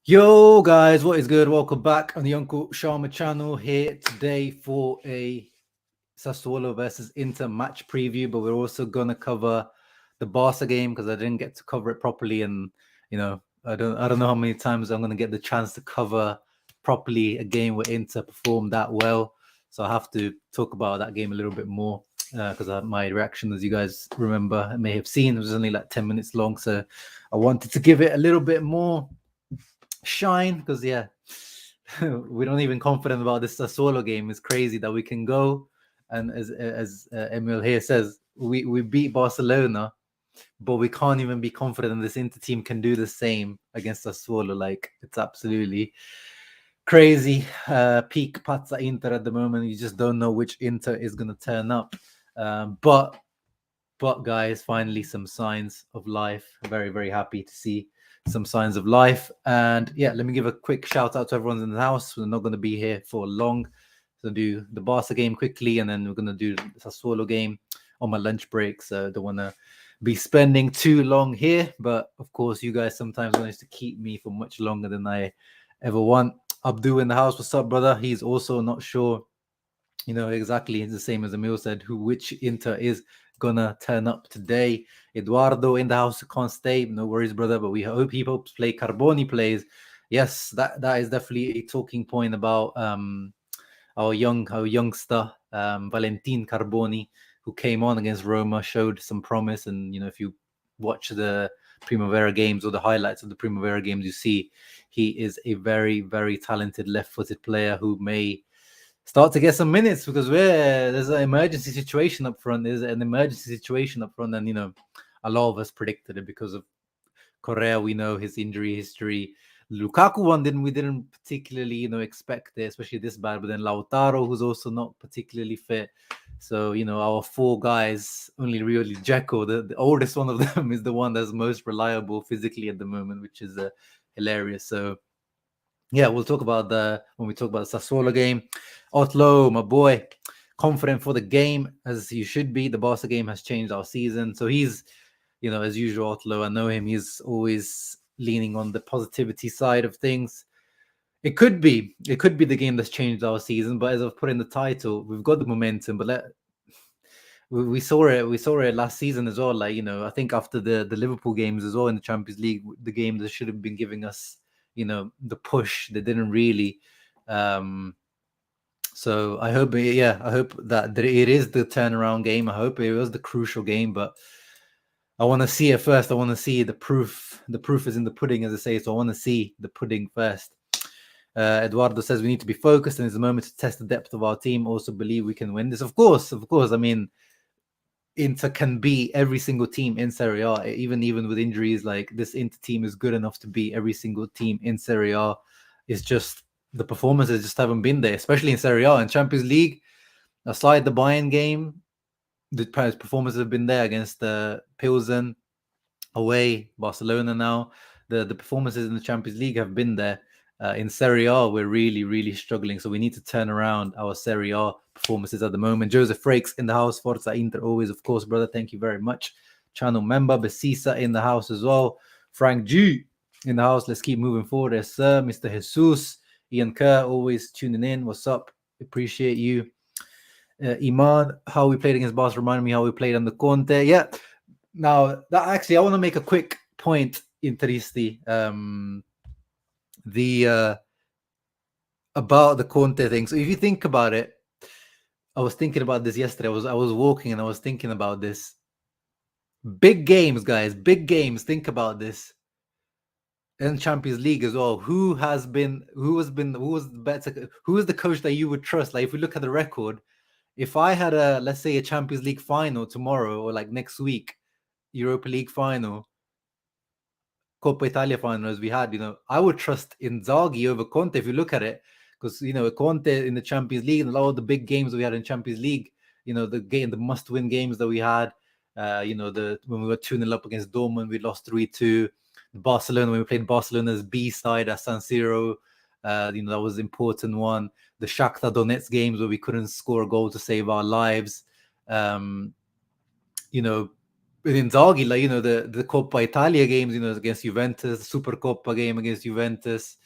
Yo guys, what is good? Welcome back on the Uncle Sharma channel here today for a Sassuolo versus Inter match preview, but we're also gonna cover the Barca game because I didn't get to cover it properly, and I don't know how many times I'm gonna get the chance to cover properly a game where Inter performed that well. So I have to talk about that game a little bit more because my reaction, as you guys remember, may have seen, was only like 10 minutes long. So I wanted to give it a little bit more shine because we're not even confident about this Sassuolo game. It's crazy that we can go and as Emil here says, we beat Barcelona, but we can't even be confident this Inter team can do the same against Sassuolo. Like, it's absolutely crazy. Peak Pazza Inter at the moment. You just don't know which Inter is going to turn up. But guys, finally some signs of life. Very, very happy to see some signs of life. And yeah, let me give a quick shout out to everyone in the house. We're not going to be here for long. So do the Barca game quickly, and then we're going to do the Sassuolo game on my lunch break. So don't want to be spending too long here. But of course, you guys sometimes manage to keep me for much longer than I ever want. Abdu in the house. What's up, brother? He's also not sure, exactly the same as Emil said, which Inter is gonna turn up today. Eduardo in the house can't stay. No worries, brother. But we hope he hopes play Carboni plays. Yes, that is definitely a talking point about our youngster Valentin Carboni, who came on against Roma, showed some promise. And if you watch the Primavera games or the highlights of the Primavera games, you see he is a very, very talented left-footed player who may start to get some minutes because there's an emergency situation up front. There's an emergency situation up front, and a lot of us predicted it because of Correa. We know his injury history. Lukaku one we didn't particularly expect it, especially this bad. But then Lautaro, who's also not particularly fit. So our four guys, only really Dzeko, the oldest one of them, is the one that's most reliable physically at the moment, which is hilarious. So yeah, we'll talk about when we talk about the Sassuolo game. Otlo, my boy, confident for the game as you should be. The Barca game has changed our season, so he's, as usual, Otlo. I know him. He's always leaning on the positivity side of things. It could be the game that's changed our season. But as I've put in the title, we've got the momentum. But we saw it last season as well. Like I think after the Liverpool games as well in the Champions League, the game that should have been giving us the push, they didn't really. So I hope that it is the turnaround game. I hope it was the crucial game, but I want to see it first. I want to see the proof. The proof is in the pudding, as I say. So I want to see the pudding first. Eduardo says we need to be focused, and it's a moment to test the depth of our team. Also believe we can win this. Of course. I mean, Inter can beat every single team in Serie A, even with injuries. Like, this Inter team is good enough to beat every single team in Serie A. It's just the performances just haven't been there, especially in Serie A. And Champions League, aside the Bayern game, the performances have been there against Pilsen, away, Barcelona now. The performances in the Champions League have been there. In Serie A, we're really, really struggling. So we need to turn around our Serie A performances at the moment. Joseph Frakes in the house. Forza Inter always, of course, brother. Thank you very much. Channel member. Besisa in the house as well. Frank G in the house. Let's keep moving forward. Yes, sir. Mr. Jesus. Ian Kerr always tuning in. What's up? Appreciate you. Iman, how we played against Barca reminded me how we played under Conte. Yeah. Now, that actually, I want to make a quick point in Tristi. About the Conte thing. So if you think about it, I was thinking about this yesterday. I was walking and I was thinking about this. Big games, guys. Big games. Think about this. And Champions League as well. Who was better? Who is the coach that you would trust? Like, if we look at the record, if I had let's say a Champions League final tomorrow or like next week, Europa League final, Coppa Italia final as we had, I would trust Inzaghi over Conte if you look at it, because Conte in the Champions League and a lot of the big games we had in Champions League, the must-win games that we had, when we were 2-0 up against Dortmund, we lost 3-2. Barcelona, when we played Barcelona's B side at San Siro, that was an important one. The Shakhtar Donetsk games where we couldn't score a goal to save our lives, Inzaghi, like, the Coppa Italia games, against Juventus, the Supercoppa game against Juventus.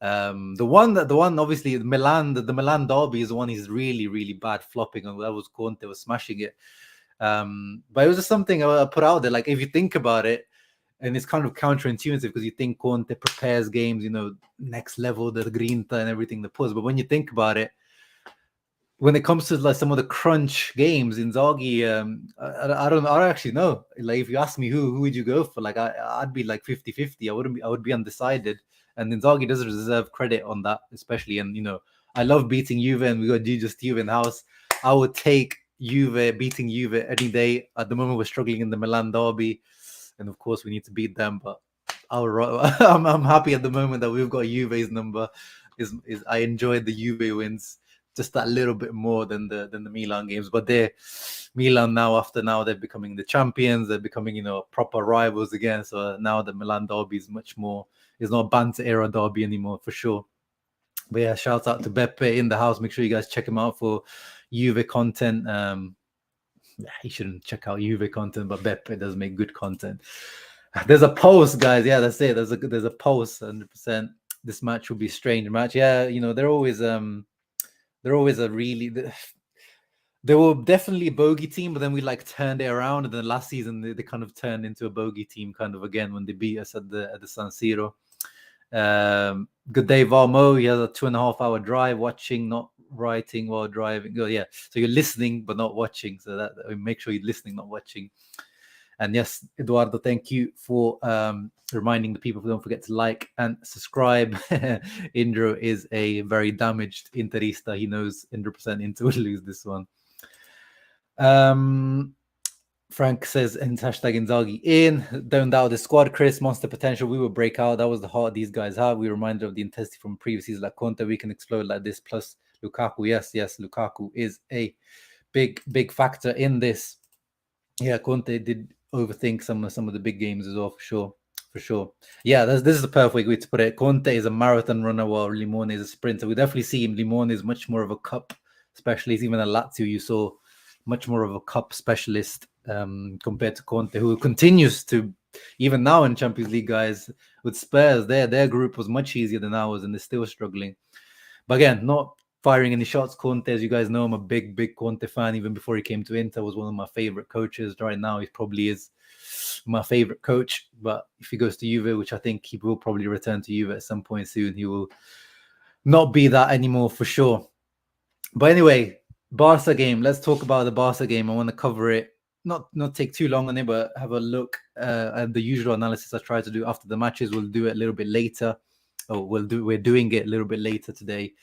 The one obviously Milan, the Milan derby is the one he's really, really bad flopping on. That was Conte was smashing it. But it was just something I put out there. Like, if you think about it, and it's kind of counterintuitive because you think Conte prepares games, next level, the grinta and everything, the pulls. But when you think about it, when it comes to like some of the crunch games, Inzaghi, I don't actually know. Like, if you ask me who would you go for, like I'd be like 50-50. I would be undecided. And Inzaghi does deserve credit on that, especially. And I love beating Juve, and we got Jesus Juve in the house. I would take beating Juve any day. At the moment, we're struggling in the Milan derby, and of course we need to beat them. But I'm happy at the moment that we've got Juve's number. Is I enjoyed the Juve wins just that little bit more than the Milan games. But Milan now they're becoming the champions. They're becoming proper rivals again. So now the Milan derby is much more. It's not a banter era derby anymore, for sure. But yeah, shout out to Beppe in the house. Make sure you guys check him out for Juve content. He shouldn't check out Juve content, but Beppe does make good content. There's a post, guys. Yeah, that's it. There's a post. 100%. This match will be a strange match. Yeah, they're always a really. They were definitely a bogey team, but then we turned it around, and then last season they kind of turned into a bogey team kind of again when they beat us at the San Siro. Good day, Valmo. He has a 2.5 hour drive, watching, not writing while driving. Oh yeah, so you're listening but not watching. So that make sure you're listening, not watching. And yes, Eduardo, thank you for reminding the people. Don't forget to like and subscribe. Indro is a very damaged Interista. He knows 100% Inter will lose this one. Frank says, and hashtag Inzaghi in. Don't doubt the squad, Chris. Monster potential. We will break out. That was the heart these guys have. We reminded of the intensity from previous seasons like Conte. We can explode like this. Plus Lukaku. Yes, Lukaku is a big factor in this. Yeah, Conte did overthink some of the big games as well, for sure. Yeah, this is the perfect way to put it. Conte is a marathon runner while Limone is a sprinter. We definitely see him. Limone is much more of a cup specialist. Even at Lazio, you saw much more of a cup specialist compared to Conte, who continues to, even now in Champions League, guys, with Spurs, their group was much easier than ours, and they're still struggling. But again, not firing any shots. Conte, as you guys know, I'm a big Conte fan. Even before he came to Inter, was one of my favorite coaches. Right now, he probably is my favorite coach. But if he goes to Juve, which I think he will probably return to Juve at some point soon, he will not be that anymore for sure. But anyway, Barca game. Let's talk about the Barca game. I want to cover it. Not take too long on it, but have a look at the usual analysis I try to do after the matches. We'll do it a little bit later. We're doing it a little bit later today.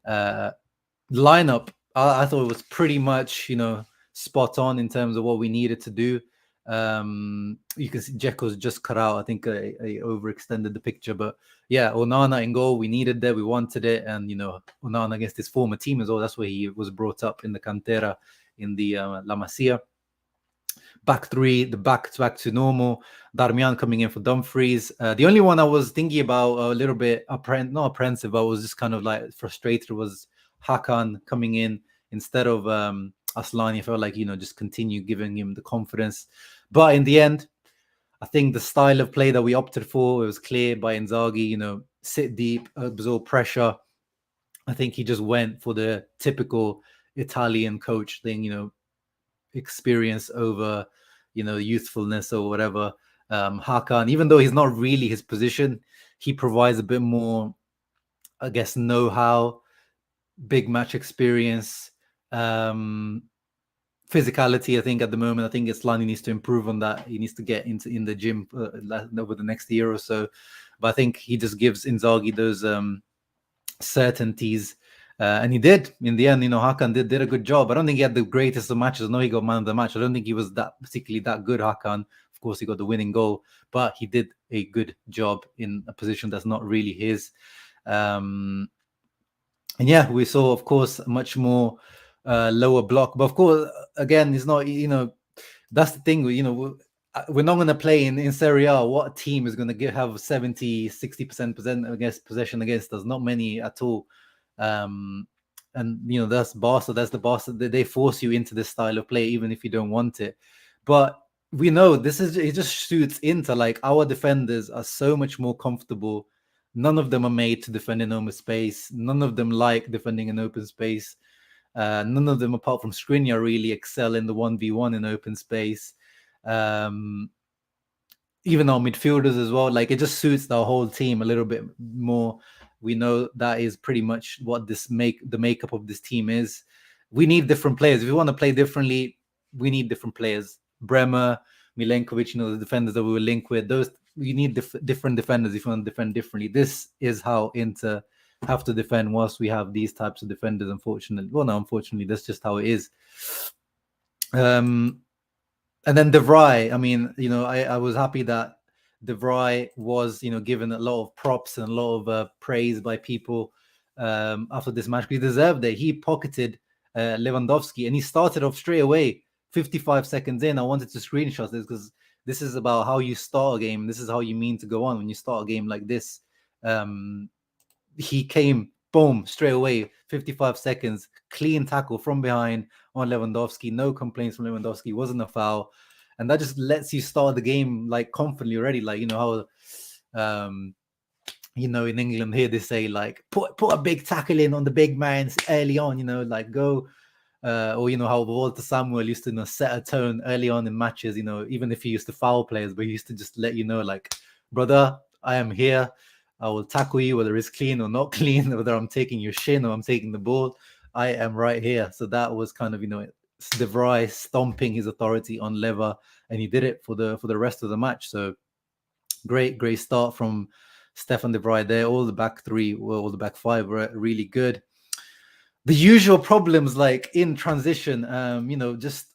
Lineup, I thought it was pretty much spot on in terms of what we needed to do. You can see Dzeko's just cut out. I think I overextended the picture, but yeah, Onana in goal. We needed that. We wanted it, and Onana against his former team as well. That's where he was brought up in the Cantera in the La Masia. Back three, the back to normal. Darmian coming in for Dumfries. The only one I was thinking about a little bit not apprehensive, I was just kind of frustrated, was Hakan coming in instead of Aslani. I felt like just continue giving him the confidence. But in the end, I think the style of play that we opted for, it was clear by Inzaghi. Sit deep, absorb pressure. I think he just went for the typical Italian coach thing. Experience over youthfulness or whatever. Hakan, even though he's not really his position, he provides a bit more, I guess, know-how, big match experience, physicality. I think at the moment, Aslani needs to improve on that. He needs to get in the gym over the next year or so. But I think he just gives Inzaghi those certainties. And he did in the end. Hakan did a good job. I don't think he had the greatest of matches. I know he got man of the match. I don't think he was particularly that good, Hakan. Of course, he got the winning goal, but he did a good job in a position that's not really his. And yeah, we saw, of course, a much more lower block. But of course, again, it's not. That's the thing. We're not going to play in Serie A. What team is going to have 70-60% possession against us? Not many at all. And that's Barca. That's the Barca. They force you into this style of play, even if you don't want it. But we know this is, it just shoots into like our defenders are so much more comfortable. None of them are made to defend in open space. None of them like defending in open space. None of them, apart from Skriniar, really excel in the 1v1 in open space. Even our midfielders as well. Like, it just suits the whole team a little bit more. We know that is pretty much what the makeup of this team is. We need different players. If we want to play differently, we need different players. Bremer, Milenkovic, the defenders that we will link with, those, you need different defenders if you want to defend differently. This is how Inter have to defend whilst we have these types of defenders, unfortunately. Well, no, unfortunately, that's just how it is. And then De Vrij, I mean, I was happy that De Vrij was, given a lot of props and a lot of praise by people after this match. He deserved it. He pocketed Lewandowski, and he started off straight away, 55 seconds in. I wanted to screenshot this because this is about how you start a game. This is how you mean to go on when you start a game like this. He came, boom, straight away, 55 seconds, clean tackle from behind on Lewandowski. No complaints from Lewandowski. Wasn't a foul. And that just lets you start the game like confidently already. Like, how, in England here, they say like, put a big tackle in on the big man early on, like go, or, how Walter Samuel used to set a tone early on in matches, even if he used to foul players, but he used to just let like, brother, I am here. I will tackle you, whether it's clean or not clean, whether I'm taking your shin or I'm taking the ball. I am right here. So that was kind of, De Vrij stomping his authority on Lever, and he did it for the rest of the match. So great start from Stefan De Vrij there. All the back three, all the back five were really good. The usual problems, like in transition, just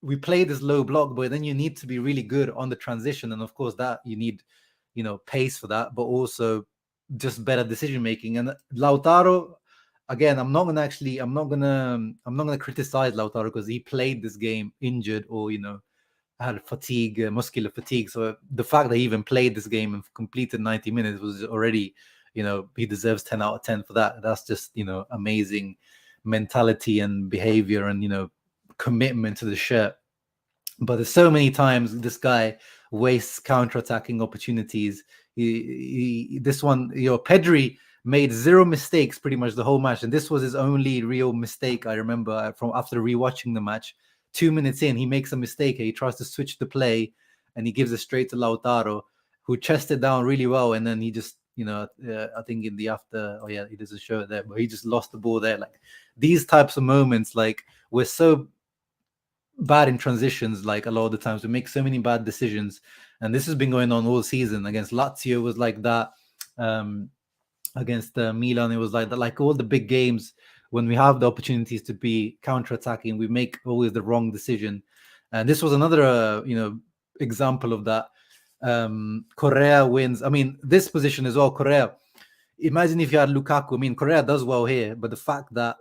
we play this low block, but then you need to be really good on the transition, and of course that you need, pace for that, but also just better decision making. And Lautaro, again, I'm not gonna criticize Lautaro because he played this game injured or had fatigue, muscular fatigue. So the fact that he even played this game and completed 90 minutes was already, he deserves 10 out of 10 for that. That's just amazing mentality and behavior and commitment to the shirt. But there's so many times this guy wastes counter-attacking opportunities. This one, Pedri made zero mistakes pretty much the whole match, and this was his only real mistake. I remember from after rewatching the match, 2 minutes in, he makes a mistake. He tries to switch the play, and he gives it straight to Lautaro, who chested down really well, and then he just, I think in the after, he doesn't show it there, but he just lost the ball there. Like, these types of moments, like, we're so bad in transitions. Like, a lot of the times we make so many bad decisions, and this has been going on all season. Against Lazio was like that. Against Milan, it was like that. Like, all the big games, when we have the opportunities to be counter-attacking, we make always the wrong decision. And this was another, example of that. Correa wins. I mean, this position as well, Correa. Imagine if you had Lukaku. I mean, Correa does well here, but the fact that,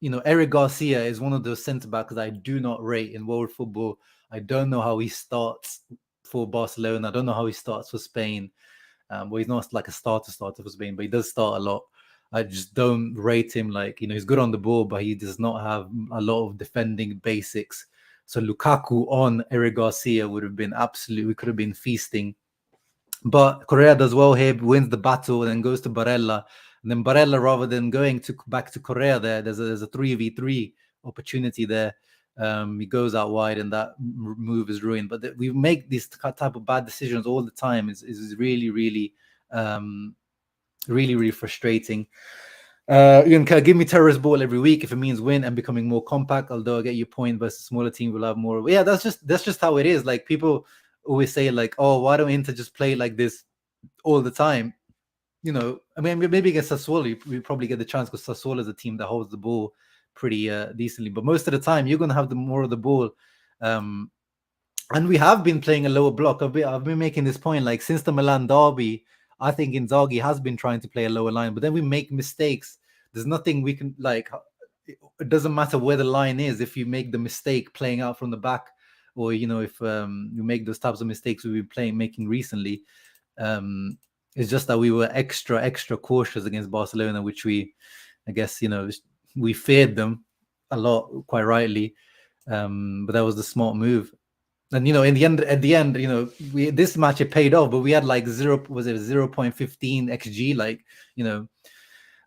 Eric Garcia is one of those centre-backs that I do not rate in world football. I don't know how he starts for Barcelona. I don't know how he starts for Spain. Well, he's not like a starter for Spain, but he does start a lot. I just don't rate him. Like, he's good on the ball, but he does not have a lot of defending basics. So Lukaku on Eric Garcia would have been we could have been feasting. But Correa does well here, wins the battle, and then goes to Barella. And then Barella, rather than going back to Correa there's a 3v3 opportunity there. He goes out wide, and that move is ruined. But we make these type of bad decisions all the time. Is really, really, really, really frustrating. You can give me terrorist ball every week if it means win and becoming more compact. Although I get your point, versus smaller team will have more. Yeah, that's just how it is. Like, people always say like, oh, why don't Inter just play like this all the time? I mean, maybe against Sassuolo, we probably get the chance because Sassuolo is a team that holds the ball pretty decently. But most of the time, you're going to have more of the ball. And we have been playing a lower block. I've been making this point, like, since the Milan derby, I think Inzaghi has been trying to play a lower line, but then we make mistakes. There's nothing we can, like, it doesn't matter where the line is. If you make the mistake playing out from the back, or, if you make those types of mistakes we've been making recently, it's just that we were extra cautious against Barcelona, which I guess, we feared them a lot, quite rightly. But that was the smart move. And at the end, this match it paid off, but we had like 0.15 xg, like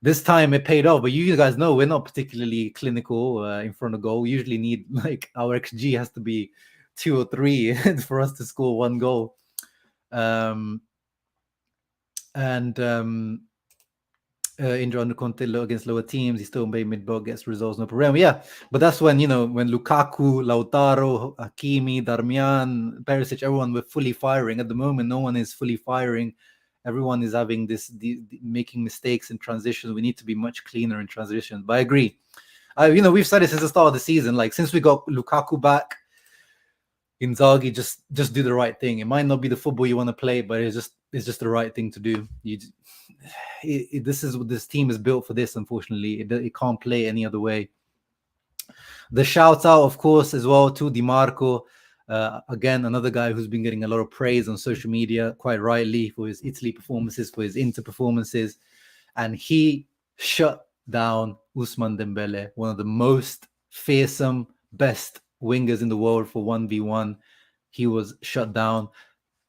this time it paid off. But you guys know we're not particularly clinical in front of goal. We usually need like our xg has to be 2 or 3 for us to score 1 goal. Indra under Conte against lower teams, he still made mid-ball, gets results, no problem. Yeah, but that's when when Lukaku, Lautaro, Hakimi, Darmian, Perisic, everyone were fully firing. At the moment, no one is fully firing. Everyone is having making mistakes in transition. We need to be much cleaner in transition. But I agree. We've said it since the start of the season. Like since we got Lukaku back, Inzaghi just do the right thing. It might not be the football you want to play, but it's just the right thing to do. This team is built for this. Unfortunately, it can't play any other way. The shout out, of course, as well to Di Marco. Again, another guy who's been getting a lot of praise on social media, quite rightly, for his Italy performances, for his Inter performances, and he shut down Ousmane Dembele, one of the most fearsome, best wingers in the world for 1v1. He was shut down.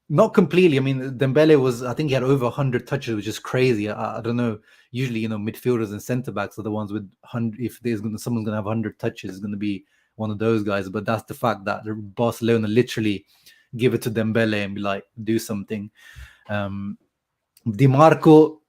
Not completely. I mean, Dembele I think he had over 100 touches, which is crazy. I don't know. Usually, midfielders and centre backs are the ones with 100. If someone's going to have 100 touches, it's going to be one of those guys. But that's the fact that Barcelona literally give it to Dembele and be like, do something. Di Marco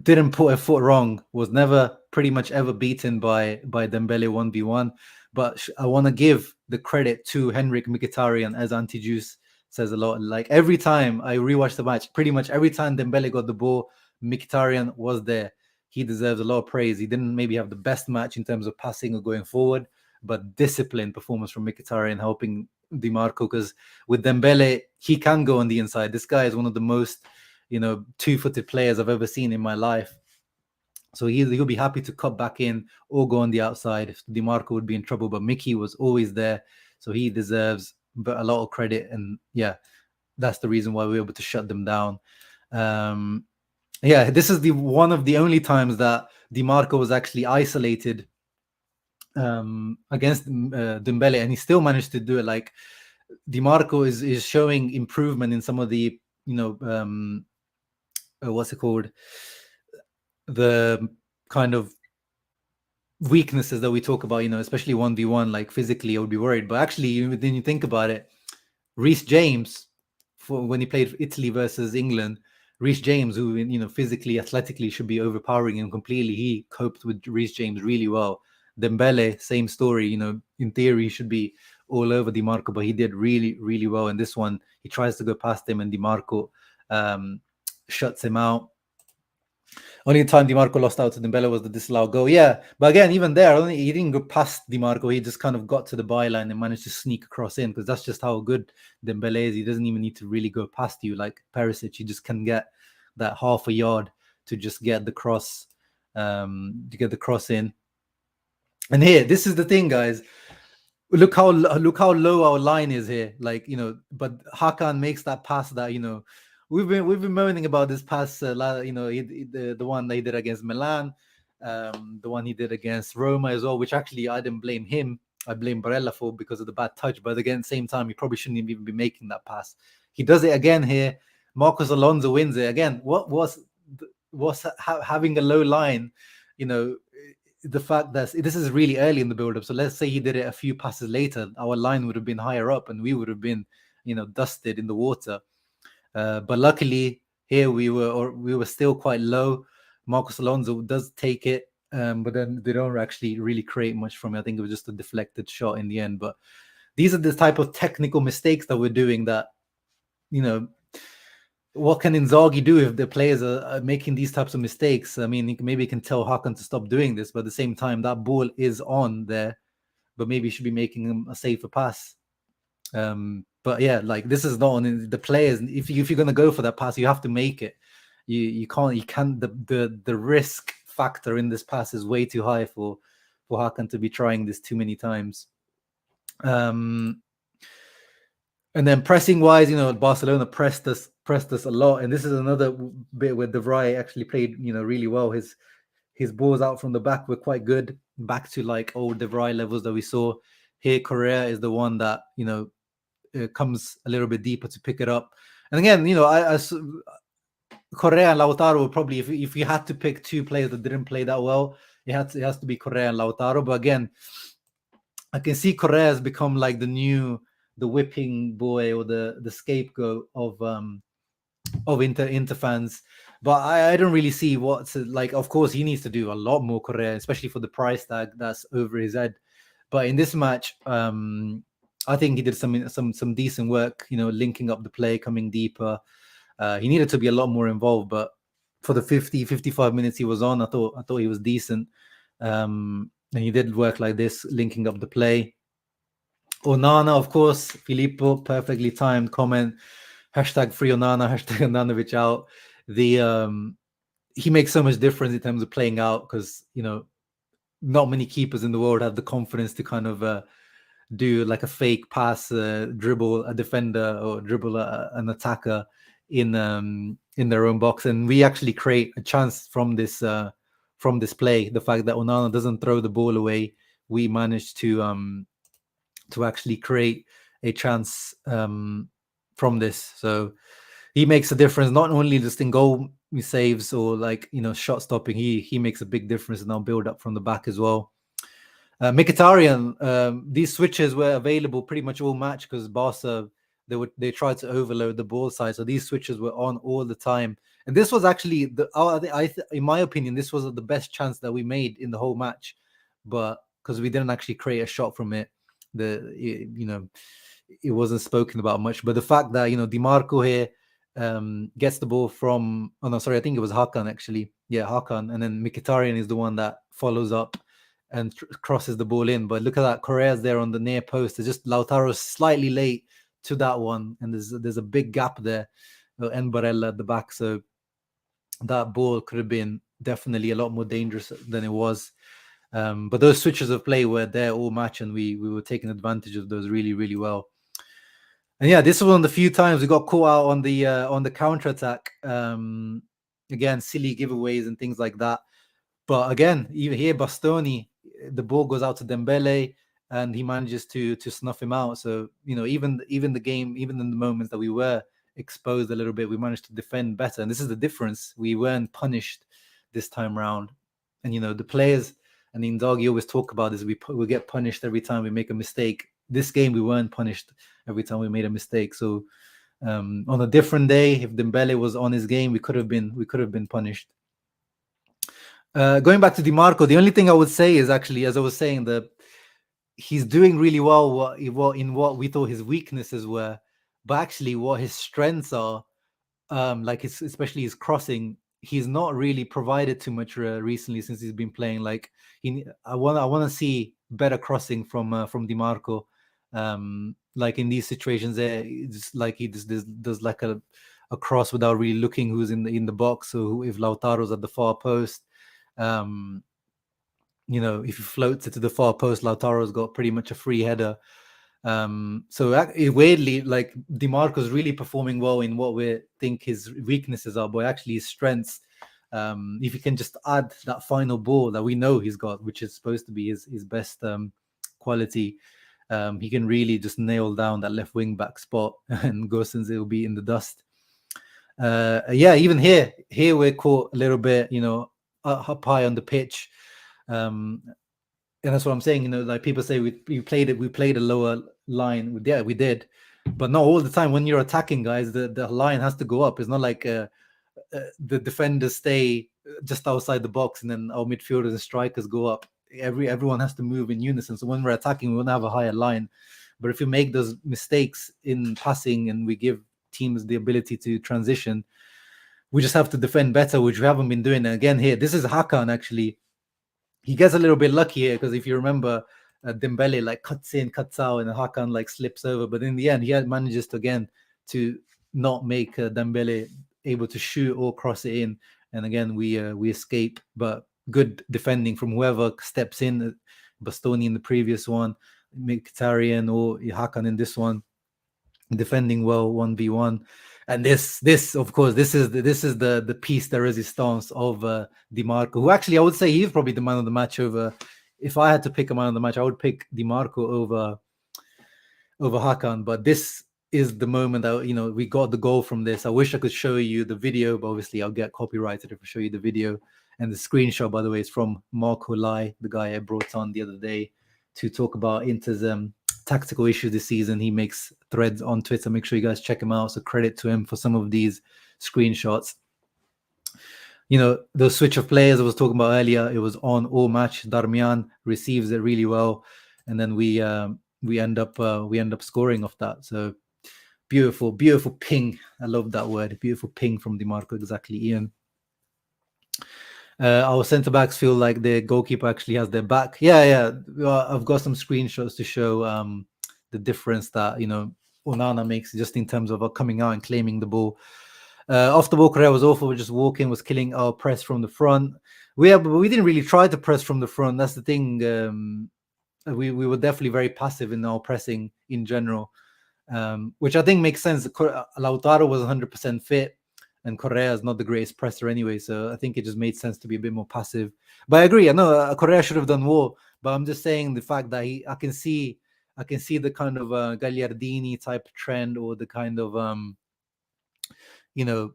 didn't put a foot wrong, was never pretty much ever beaten by Dembele 1v1. But I want to give the credit to Henrik Mkhitaryan, as Anti-Juice says a lot. Like every time I rewatch the match, pretty much every time Dembele got the ball, Mkhitaryan was there. He deserves a lot of praise. He didn't maybe have the best match in terms of passing or going forward, but disciplined performance from Mkhitaryan helping Di Marco, because with Dembele, he can go on the inside. This guy is one of the most, two-footed players I've ever seen in my life. So he'll be happy to cut back in or go on the outside if Di Marco would be in trouble. But Mickey was always there, so he deserves a lot of credit. And yeah, that's the reason why we were able to shut them down. This is one of the only times that Di Marco was actually isolated against Dembele, and he still managed to do it. Like Di Marco is showing improvement in some of the what's it called, the kind of weaknesses that we talk about, especially 1v1, like physically I would be worried. But actually, then you think about it, Reece James, when he played Italy versus England, Reece James, who physically, athletically should be overpowering him completely, he coped with Reece James really well. Dembele, same story. In theory, he should be all over Di Marco, but he did really, really well. And this one, he tries to go past him, and Di Marco shuts him out. Only time Di Marco lost out to Dembele was the disallowed goal. Yeah, but again, even there, he didn't go past Di Marco. He just kind of got to the byline and managed to sneak across in, because that's just how good Dembele is. He doesn't even need to really go past you like Perisic. He just can get that half a yard to just get the cross, in. And here, this is the thing, guys. Look how low our line is here. Like, but Hakan makes that pass that, we've been moaning about this pass, the one they did against Milan, the one he did against Roma as well, which actually I didn't blame him. I blame Barella for, because of the bad touch. But again, same time, he probably shouldn't even be making that pass. He does it again here. Marcos Alonso wins it again. What was having a low line? The fact that this is really early in the build-up. So let's say he did it a few passes later, our line would have been higher up, and we would have been, dusted in the water. But luckily here we were still quite low. Marcos Alonso does take it, but then they don't actually really create much from it. I think it was just a deflected shot in the end. But these are the type of technical mistakes that we're doing that, what can Inzaghi do if the players are making these types of mistakes? I mean, maybe he can tell Hakan to stop doing this, but at the same time, that ball is on there, but maybe he should be making him a safer pass. But yeah, like this is not on the players. If you're gonna go for that pass, you have to make it. You can't. The risk factor in this pass is way too high for Hakan to be trying this too many times. And then pressing wise, Barcelona pressed us a lot, and this is another bit where De Vrij actually played, really well. His balls out from the back were quite good, back to like old De Vrij levels that we saw. Here, Correa is the one that comes a little bit deeper to pick it up. And again, Correa and Lautaro probably, if you had to pick two players that didn't play that well, it has to be Correa and Lautaro. But again, I can see Correa has become like the whipping boy or the scapegoat of Inter fans. But I don't really see what's like. Of course, he needs to do a lot more, Correa, especially for the price tag that's over his head. But in this match, I think he did some decent work. Linking up the play, coming deeper. He needed to be a lot more involved, but for the 55 minutes he was on, I thought he was decent. And he did work like this, linking up the play. Onana, of course, Filippo, perfectly timed comment. #free Onana, #Onanovic out. He makes so much difference in terms of playing out because, not many keepers in the world have the confidence to kind of do like a fake pass, dribble a defender or dribble an attacker in their own box. And we actually create a chance from this play. The fact that Onana doesn't throw the ball away, we managed to actually create a chance from this. So he makes a difference, not only just in goal saves or shot stopping. He makes a big difference in our build up from the back as well. Mkhitaryan, these switches were available pretty much all match because Barca, they tried to overload the ball side, so these switches were on all the time. And this was actually in my opinion, this was the best chance that we made in the whole match, but because we didn't actually create a shot from it, it wasn't spoken about much. But the fact that Di Marco here gets the ball from, I think it was Hakan actually, Hakan, and then Mkhitaryan is the one that follows up and crosses the ball in. But look at that, Correa's there on the near post. It's just Lautaro's slightly late to that one, and there's a big gap there, and Barella at the back. So that ball could have been definitely a lot more dangerous than it was. But those switches of play were there all match, and we were taking advantage of those really, really well. And this was one of the few times we got caught out on the counter attack. Again, silly giveaways and things like that. But again, even here, Bastoni, the ball goes out to Dembele, and he manages to snuff him out. So even the game, even in the moments that we were exposed a little bit, we managed to defend better. And this is the difference. We weren't punished this time around. And the players, and Inzaghi always talk about this. We get punished every time we make a mistake. This game we weren't punished every time we made a mistake. So on a different day, if Dembele was on his game, we could have been punished. Going back to Di Marco, the only thing I would say is actually, as I was saying, that he's doing really well in what we thought his weaknesses were, but actually what his strengths are, especially his crossing. He's not really provided too much recently since he's been playing. I want to see better crossing from Di Marco. Like in these situations, there, just like he does like a cross without really looking who's in the box. So if Lautaro's at the far post, if he floats it to the far post, Lautaro's got pretty much a free header. So weirdly, like Di Marco's really performing well in what we think his weaknesses are, but actually his strengths. If he can just add that final ball that we know he's got, which is supposed to be his best quality, he can really just nail down that left wing back spot, and Gosens will be in the dust. Even here we're caught a little bit, up high on the pitch. And that's what I'm saying. Like people say we played a lower line. Yeah, we did, but not all the time. When you're attacking, guys, the line has to go up. It's not like the defenders stay just outside the box and then our midfielders and strikers go up. Everyone has to move in unison. So when we're attacking, we want to have a higher line. But if you make those mistakes in passing and we give teams the ability to transition, we just have to defend better, which we haven't been doing. And again, here, this is Hakan actually. He gets a little bit lucky here because if you remember, Dembele like cuts in, cuts out, and Hakan like slips over. But in the end, he manages to not make Dembele able to shoot or cross it in. And again, we escape. But good defending from whoever steps in. Bastoni in the previous one, Mkhitaryan or Hakan in this one, defending well 1v1. And this of course, this is the piece de resistance of Di Marco, who actually I would say he's probably the man of the match over. If I had to pick a man of the match, I would pick Di Marco over over Hakan. But this is the moment that, you know, we got the goal from this. I wish I could show you the video, but obviously I'll get copyrighted if I show you the video. And the screenshot, by the way, is from Marco Lai, the guy I brought on the other day to talk about Inter's tactical issues this season. He makes threads on Twitter. Make sure you guys check him out. So credit to him for some of these screenshots. You know, the switch of players I was talking about earlier, it was on all match. Darmian receives it really well, and then we end up scoring off that. So beautiful ping. I love that word. Beautiful ping from DiMarco. Exactly, Ian. Our centre backs feel like the goalkeeper actually has their back. Yeah. I've got some screenshots to show the difference that, you know, Onana makes just in terms of coming out and claiming the ball. Off the ball, Correa was awful. Just walking was killing our press from the front. We didn't really try to press from the front. That's the thing. We were definitely very passive in our pressing in general, which I think makes sense. Lautaro was 100% fit, and Correa is not the greatest presser anyway. So I think it just made sense to be a bit more passive. But I agree. I know Correa should have done more. But I'm just saying the fact that I can see the kind of Gagliardini type trend, or the kind of you know,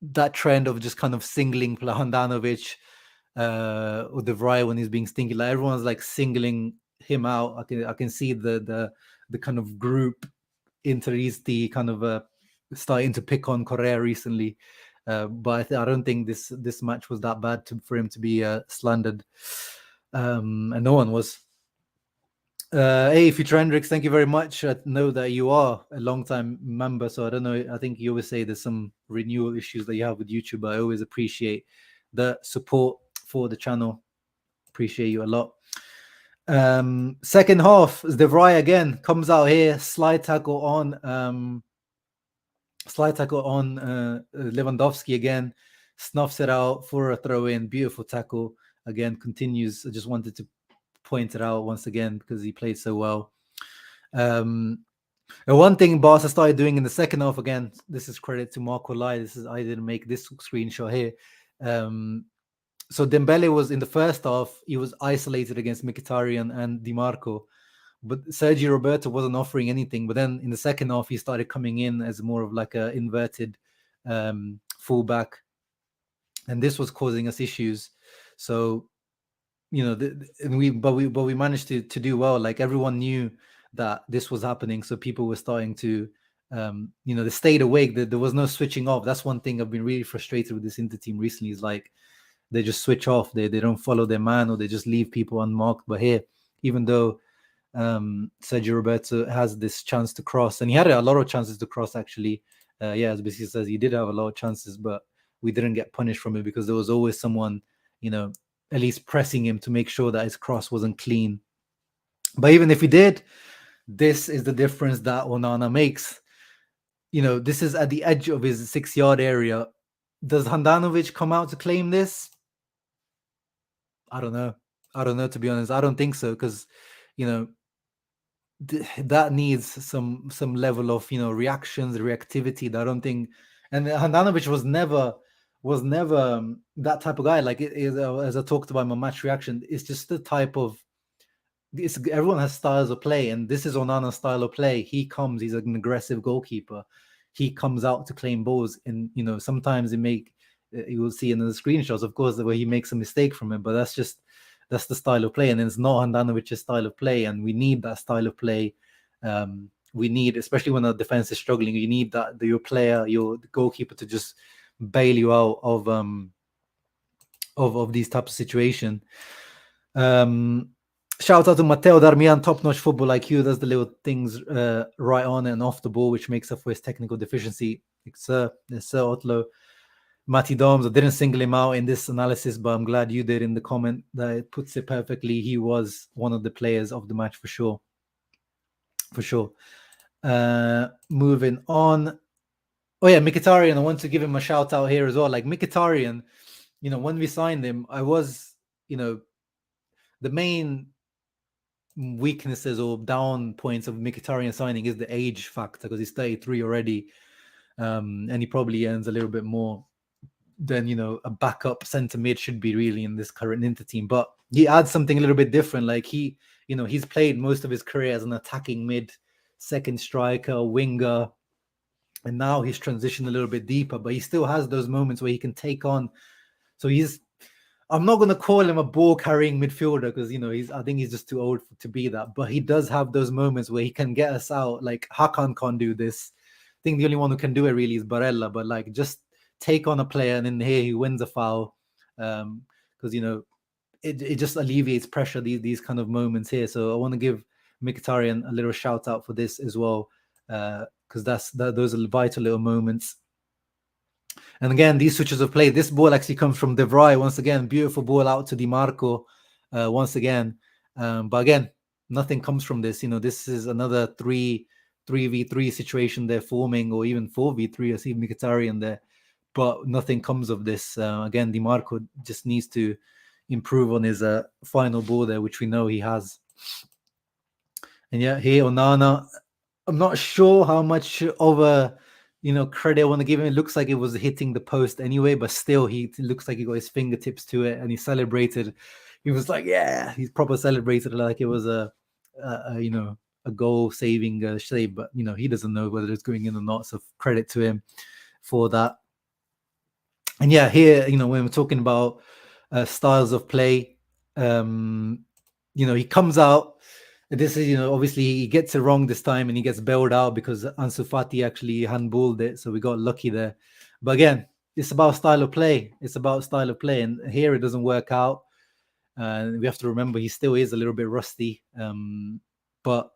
that trend of just kind of singling Handanovic or De Vrij when he's being stinky. Like everyone's like singling him out. I can see the kind of group Interisti kind of starting to pick on Correa recently. But I don't think this match was that bad for him to be slandered, and no one was. Hey, Future Hendrix, thank you very much. I know that you are a long-time member, so I don't know. I think you always say there's some renewal issues that you have with YouTube, but I always appreciate the support for the channel. Appreciate you a lot. Second half, De Vrij again comes out here, slide tackle on Lewandowski again, snuffs it out for a throw-in. Beautiful tackle again. Continues. I just wanted to point it out once again because he played so well. And one thing Barca started doing in the second half, again, this is credit to Marco Lai. I didn't make this screenshot here. So Dembele was in the first half, he was isolated against Mkhitaryan and DiMarco, but Sergio Roberto wasn't offering anything. But then in the second half, he started coming in as more of like a inverted fullback, and this was causing us issues. So, you know, but we managed to do well. Like everyone knew that this was happening, so people were starting to, you know, they stayed awake. There was no switching off. That's one thing I've been really frustrated with this Inter team recently. Is like they just switch off. They don't follow their man, or they just leave people unmarked. But here, even though Sergio Roberto has this chance to cross, and he had a lot of chances to cross actually. As Bissi says, he did have a lot of chances, but we didn't get punished from it because there was always someone, you know, at least pressing him to make sure that his cross wasn't clean. But even if he did, this is the difference that Onana makes. You know, this is at the edge of his 6-yard area. Does Handanovic come out to claim this? I don't know, to be honest. I don't think so, because, you know, that needs some level of, you know, reactions, reactivity that I don't think. And Handanovic was never that type of guy. Like as I talked about my match reaction, it's just the type of. Everyone has styles of play, and this is Onana's style of play. He's an aggressive goalkeeper. He comes out to claim balls, and, you know, sometimes you will see in the screenshots, of course, where he makes a mistake from it, but that's the style of play, and it's not Handanovic's style of play, and we need that style of play. We need, especially when the defense is struggling, you need that your player, your goalkeeper, to just bail you out of these types of situations. Shout out to Matteo Darmian, top-notch football IQ, does the little things right on and off the ball, which makes up for his technical deficiency. Sir Otlo. Matty Domes, I didn't single him out in this analysis, but I'm glad you did in the comment. That it puts it perfectly. He was one of the players of the match for sure. Moving on. Oh yeah, Mkhitaryan, I want to give him a shout out here as well. Like Mkhitaryan, you know, when we signed him, I was, you know, the main weaknesses or down points of Mkhitaryan signing is the age factor, because he's 33 already, and he probably earns a little bit more than, you know, a backup centre mid should be really in this current Inter team. But he adds something a little bit different. Like he, you know, he's played most of his career as an attacking mid second striker, winger, and now he's transitioned a little bit deeper, but he still has those moments where he can take on. So I'm not going to call him a ball carrying midfielder because, I think he's just too old to be that. But he does have those moments where he can get us out. Like Hakan can't do this. I think the only one who can do it really is Barella. But like just take on a player and then here he wins a foul. Because, it just alleviates pressure, these kind of moments here. So I want to give Mkhitaryan a little shout out for this as well. Because those are vital little moments. And again, these switches of play, this ball actually comes from De Vrij. Once again, beautiful ball out to Di Marco once again. But again, nothing comes from this. This is another 3v3 situation they're forming, or even 4v3. I see Mkhitaryan there. But nothing comes of this. Again, Di Marco just needs to improve on his final ball there, which we know he has. And yeah, here Onana, I'm not sure how much of a credit I want to give him. It looks like it was hitting the post anyway, but still, it looks like he got his fingertips to it and he celebrated. He was like, yeah, he's proper celebrated like it was a goal saving save, but he doesn't know whether it's going in or not. So credit to him for that. And yeah, here, when we're talking about styles of play, he comes out. This is, obviously he gets it wrong this time and he gets bailed out because Ansu Fati actually handballed it. So we got lucky there. But again, it's about style of play. It's about style of play. And here it doesn't work out. We have to remember he still is a little bit rusty. But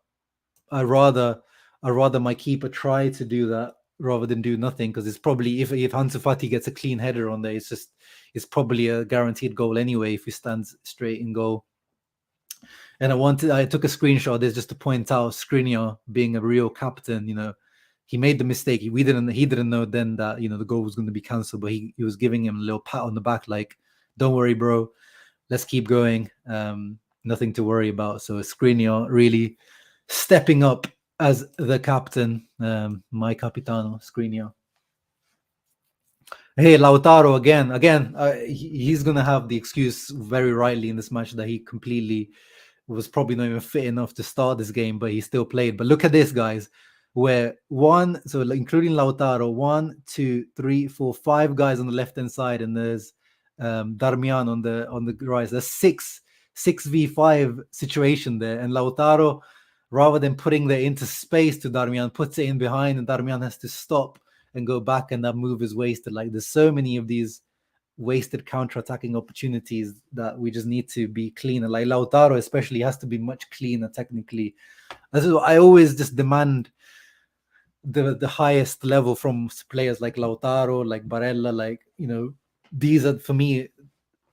I'd rather my keeper try to do that rather than do nothing, because it's probably, if Ansu Fati gets a clean header on there, it's probably a guaranteed goal anyway if he stands straight in goal. And I took a screenshot of this just to point out Skriniar being a real captain. He made the mistake. He didn't know then that the goal was going to be cancelled, but he was giving him a little pat on the back, like, don't worry, bro, let's keep going. Nothing to worry about. So Skriniar really stepping up as the captain, my capitano Skriniar. Hey, Lautaro again. He's gonna have the excuse very rightly in this match that he completely was probably not even fit enough to start this game, but he still played. But look at this, guys, where including Lautaro, 1, 2, 3, 4, 5 guys on the left hand side, and there's Darmian on the right. There's 6v5 situation there, and Lautaro, rather than putting it into space to Darmian, puts it in behind, and Darmian has to stop and go back, and that move is wasted. Like, there's so many of these wasted counter-attacking opportunities that we just need to be cleaner. Like Lautaro especially has to be much cleaner technically. This is what I always just demand, the highest level from players like Lautaro, like Barella, like, these are, for me,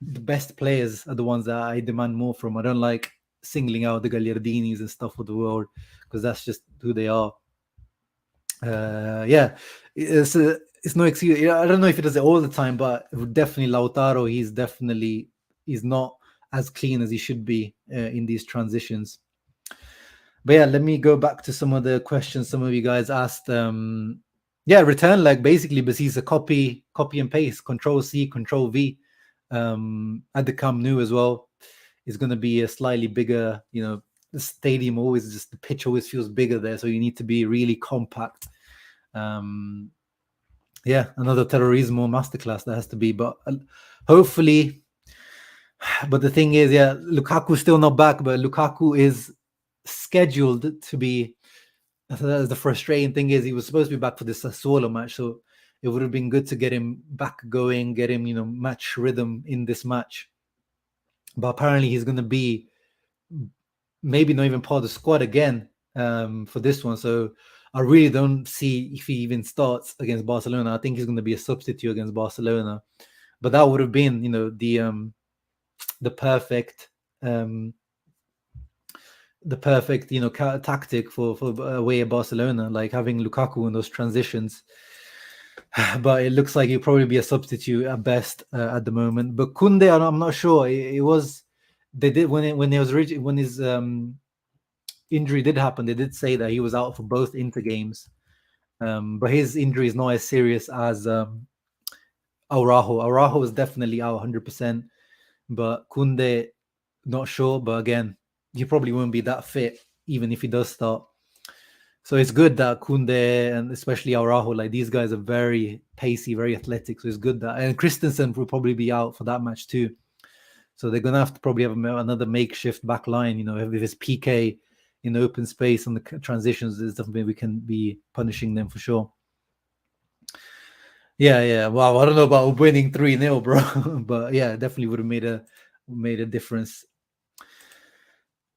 the best players are the ones that I demand more from. I don't like singling out the Gagliardinis and stuff of the world, because that's just who they are. It's no excuse. I don't know if he does it all the time, but definitely Lautaro, he's not as clean as he should be in these transitions. But yeah, let me go back to some of the questions some of you guys asked. Return leg basically, but he's a copy and paste, Control C, Control V. At the Camp Nou as well, is going to be a slightly bigger. The stadium the pitch always feels bigger there, so you need to be really compact. Another terrorismo masterclass that has to be, but hopefully. But the thing is, Lukaku's still not back, but Lukaku is scheduled to be. The frustrating thing is he was supposed to be back for the Sassuolo match, so it would have been good to get him back going, get him, match rhythm in this match. But apparently he's going to be maybe not even part of the squad again for this one. So I really don't see if he even starts against Barcelona. I think he's going to be a substitute against Barcelona. But that would have been, the perfect tactic for away at Barcelona, like having Lukaku in those transitions. But it looks like he'll probably be a substitute at best at the moment. But Koundé, I'm not sure. It was, they did when his injury did happen, they did say that he was out for both Inter games. But his injury is not as serious as Araujo. Araujo is definitely out 100%, but Koundé, not sure. But again, he probably won't be that fit even if he does start. So it's good that Kunde and especially Araujo, like these guys are very pacey, very athletic. So it's good that, and Christensen will probably be out for that match too. So they're gonna have to probably have another makeshift back line. If it's PK in open space on the transitions, there's definitely we can be punishing them for sure. Yeah. Wow, I don't know about winning 3-0, bro, but yeah, definitely would have made a difference.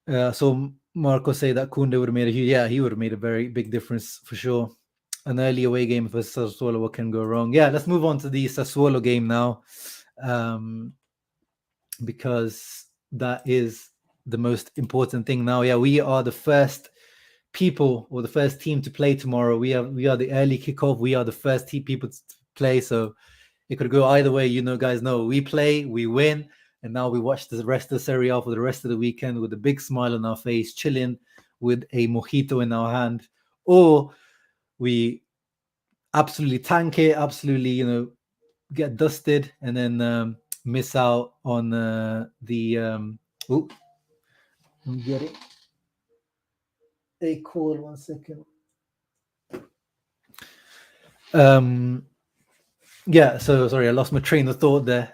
So Marco say that Kunde would have made he would have made a very big difference for sure. An early away game for Sassuolo, what can go wrong? Yeah, let's move on to the Sassuolo game now, because that is the most important thing now. Yeah, we are the first people or the first team to play tomorrow. We are the early kickoff. We are the first people to play, so it could go either way. Guys know we play, we win, and now we watch the rest of the Serie A for the rest of the weekend with a big smile on our face, chilling with a mojito in our hand, or we absolutely tank it, absolutely, get dusted, and then miss out on the. I'm getting a call. 1 second. Yeah, so sorry, I lost my train of thought there.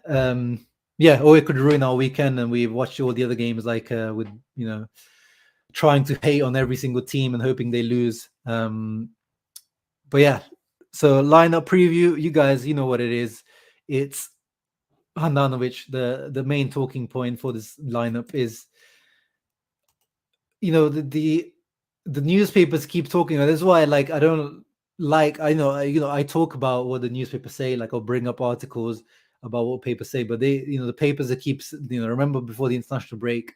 Yeah, or it could ruin our weekend, and we've watched all the other games like with trying to hate on every single team and hoping they lose. But yeah, so lineup preview, you guys, you know what it is. It's Handanovic. The main talking point for this lineup is, the newspapers keep talking. That's why, like, I don't like. I talk about what the newspapers say. Like, I'll bring up articles about what papers say, but they, the papers that keeps, remember before the international break,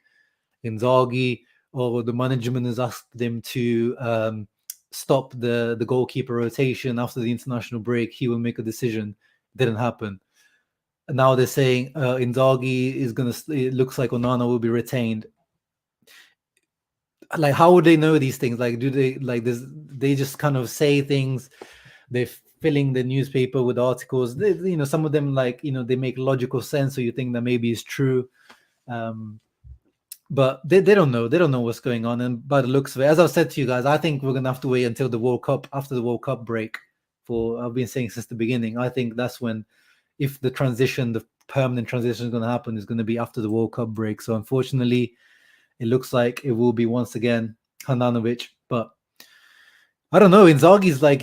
Inzaghi or the management has asked them to stop the goalkeeper rotation after the international break. He will make a decision. Didn't happen. And now they're saying Inzaghi is gonna. It looks like Onana will be retained. Like, how would they know these things? Like, do they like this? They just kind of say things. They're filling the newspaper with articles. Some of them, like, they make logical sense, so you think that maybe it's true. But they don't know. They don't know what's going on. And by the looks of it, as I've said to you guys, I think we're gonna have to wait until the World Cup, after the World Cup break. I've been saying since the beginning. I think that's when, if the permanent transition is gonna happen, is gonna be after the World Cup break. So unfortunately, it looks like it will be once again Handanovic. But I don't know. Inzaghi's like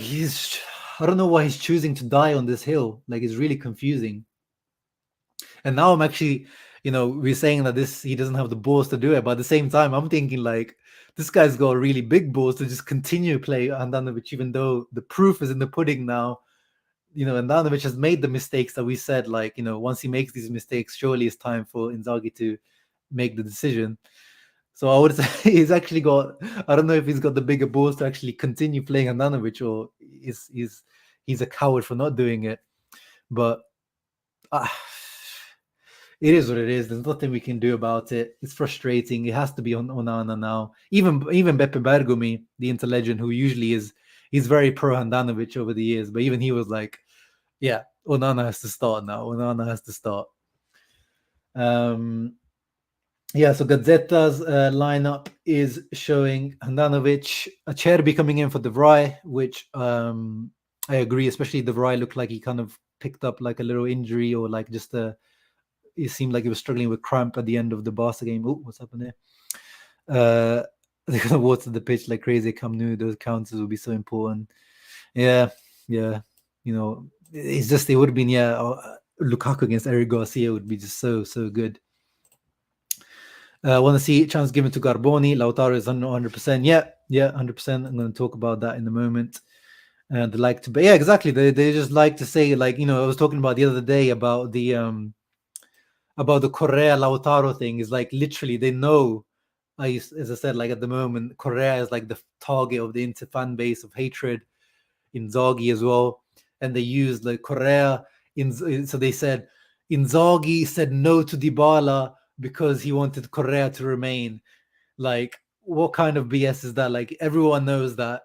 I don't know why he's choosing to die on this hill. Like, it's really confusing. And now I'm actually, we're saying that he doesn't have the balls to do it, but at the same time, I'm thinking like this guy's got really big balls to just continue play Handanovic, even though the proof is in the pudding now. Handanovic has made the mistakes that we said. Like, once he makes these mistakes, surely it's time for Inzaghi to make the decision. So I would say he's actually got. I don't know if he's got the bigger balls to actually continue playing Handanovic, or he's a coward for not doing it. But it is what it is. There's nothing we can do about it. It's frustrating. It has to be on Onana now. Even Beppe Bergomi, the Inter legend, who usually he's very pro Handanovic over the years, but even he was like, yeah, Onana has to start now. Onana has to start. Yeah, so Gazzetta's lineup is showing Handanovic, Acerbi coming in for De Vrij, which I agree, especially De Vrij looked like he kind of picked up like a little injury, or like just it seemed like he was struggling with cramp at the end of the Barca game. Oh, what's happening there? They're going to water the pitch like crazy. Camp Nou, those counters will be so important. Yeah. It's just, it would have been, Lukaku against Eric Garcia would be just so good. I want to see chance given to Garboni. Lautaro is 100%. Yeah, 100%. I'm going to talk about that in a moment. And they like to, but yeah, exactly. They just like to say, like, I was talking about the other day about the Correa Lautaro thing. Is like, literally, they know, as I said, like, at the moment, Correa is like the target of the Inter fan base of hatred. Inzaghi as well, and they used like Correa. So they said Inzaghi said no to Dybala because he wanted Correa to remain. Like, what kind of BS is that? Like, everyone knows that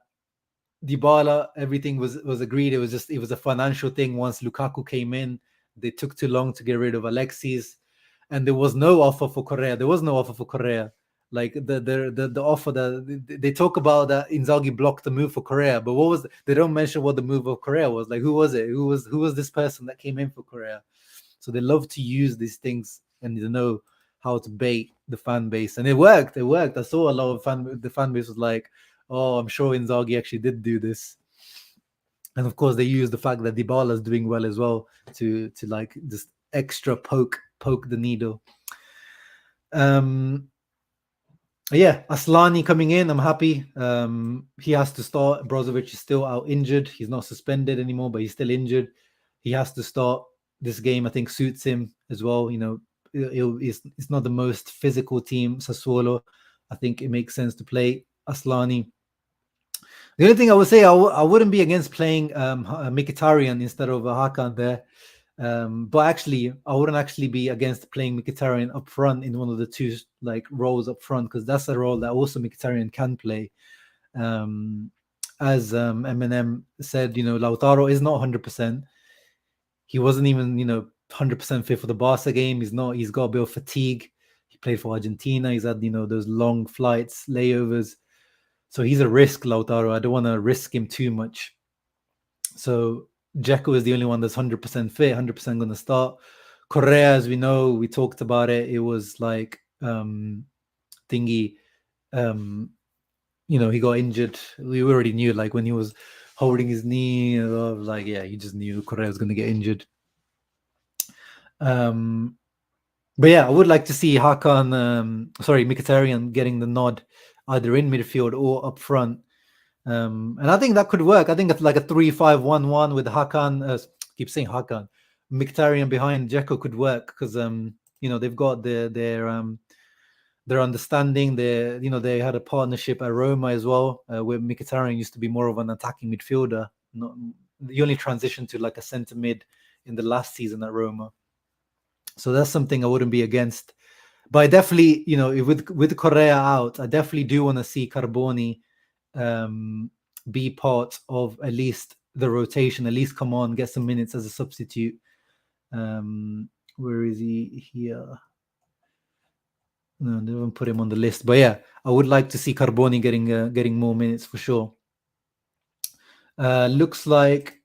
Dybala, everything was agreed. It was a financial thing. Once Lukaku came in, they took too long to get rid of Alexis, and there was no offer for Correa. Like the offer that they talk about that Inzaghi blocked the move for Correa, but what was they don't mention what the move of Correa was. Like, who was it? Who was this person that came in for Correa? So they love to use these things and they know how to bait the fan base, and it worked. It worked. I saw a lot of the fan base was like, "Oh, I'm sure Inzaghi actually did do this." And of course, they use the fact that Dybala is doing well as well to like just extra poke the needle. Yeah, Aslani coming in. I'm happy. He has to start. Brozovic is still out injured. He's not suspended anymore, but he's still injured. He has to start. This game, I think, suits him as well. You know, it's not the most physical team, Sassuolo. I think it makes sense to play Aslani. The only thing I would say, I wouldn't be against playing Mkhitaryan instead of Hakan there. But actually, I wouldn't actually be against playing Mkhitaryan up front in one of the two like roles up front, because that's a role that also Mkhitaryan can play. As Eminem said, you know, Lautaro is not 100%. He wasn't even, you know, 100% fit for the Barca game. He's got a bit of fatigue. He played for Argentina. He's had, you know, those long flights, layovers. So he's a risk, Lautaro. I don't want to risk him too much. So Dzeko is the only one that's 100% fit, 100% going to start. Correa, as we know, we talked about it. It was like thingy, you know, he got injured. We already knew, like when he was holding his knee, like, yeah, you just knew Correa was going to get injured. But yeah, I would like to see Mkhitaryan getting the nod either in midfield or up front. And I think that could work. I think it's like a 3-5-1-1 with Hakan. Keep saying Hakan. Mkhitaryan behind Dzeko could work because you know, they've got their understanding. You know, they had a partnership at Roma as well, where Mkhitaryan used to be more of an attacking midfielder. The only transition to like a centre mid in the last season at Roma. So that's something I wouldn't be against. But I definitely, you know, with Correa out, I definitely do want to see Carboni be part of at least the rotation, at least come on, get some minutes as a substitute. Where is he here? No, they haven't put him on the list. But yeah, I would like to see Carboni getting more minutes for sure. Looks like,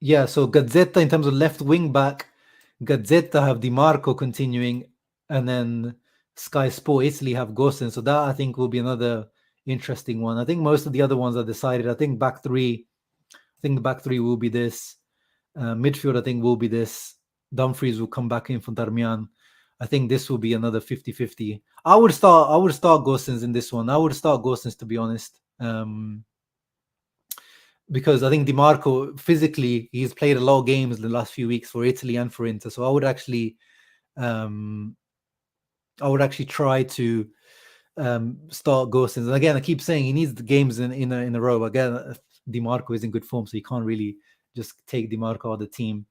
yeah, so Gazzetta in terms of left wing back, Gazzetta have Di Marco continuing, and then Sky Sport Italy have Gosens. So that I think will be another interesting one. I think most of the other ones are decided. I think the back three will be this. Midfield, I think, will be this. Dumfries will come back in for Darmian. I think this will be another 50-50. I would start Gosens in this one. I would start Gosens, to be honest. Because I think Di Marco, physically, he's played a lot of games in the last few weeks for Italy and for Inter. So I would actually try to start Gosens. And again, I keep saying he needs the games in a row. Again, Di Marco is in good form, so you can't really just take Di Marco out of the team.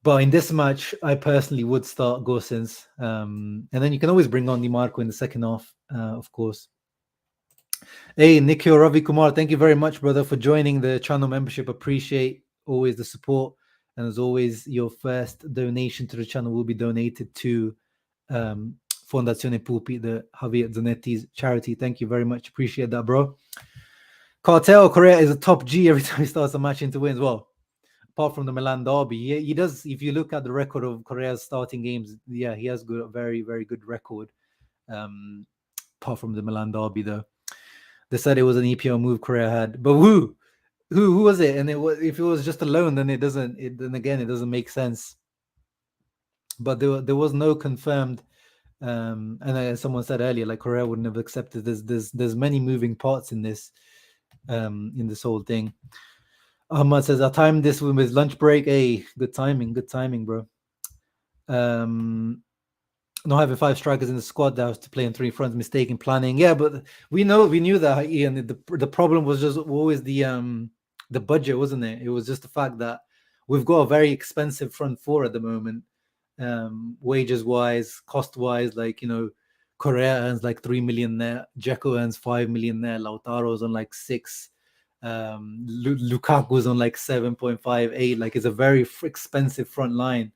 But in this match, I personally would start Gosens. And then you can always bring on Di Marco in the second half, of course. Hey, Nikhil Ravi Kumar, thank you very much, brother, for joining the channel membership. Appreciate always the support. And as always, your first donation to the channel will be donated to Fondazione Pupi, the Javier Zanetti's charity. Thank you very much. Appreciate that, bro. Cartel Correa is a top G every time he starts a match into wins. Well, apart from the Milan derby, he does. If you look at the record of Correa's starting games, yeah, he has a very, very good record. Apart from the Milan derby, though. They said it was an EPL move Correa had, but who was it? And if it was just a loan, then it doesn't make sense. But there was no confirmed. And as someone said earlier, like Correa wouldn't have accepted this. There's many moving parts in this whole thing. Ahmad says, I timed this with his lunch break. Hey, good timing, bro. Not having 5 strikers in the squad that was to play in 3 fronts, mistake in planning. Yeah, but we knew that, Ian. The problem was just always the budget, wasn't it? It was just the fact that we've got a very expensive front four at the moment, wages wise, cost wise. Like, you know, Correa earns like 3 million there, Dzeko earns 5 million there, Lautaro's on like 6, Lukaku's on like 7.58. Like, it's a very expensive front line.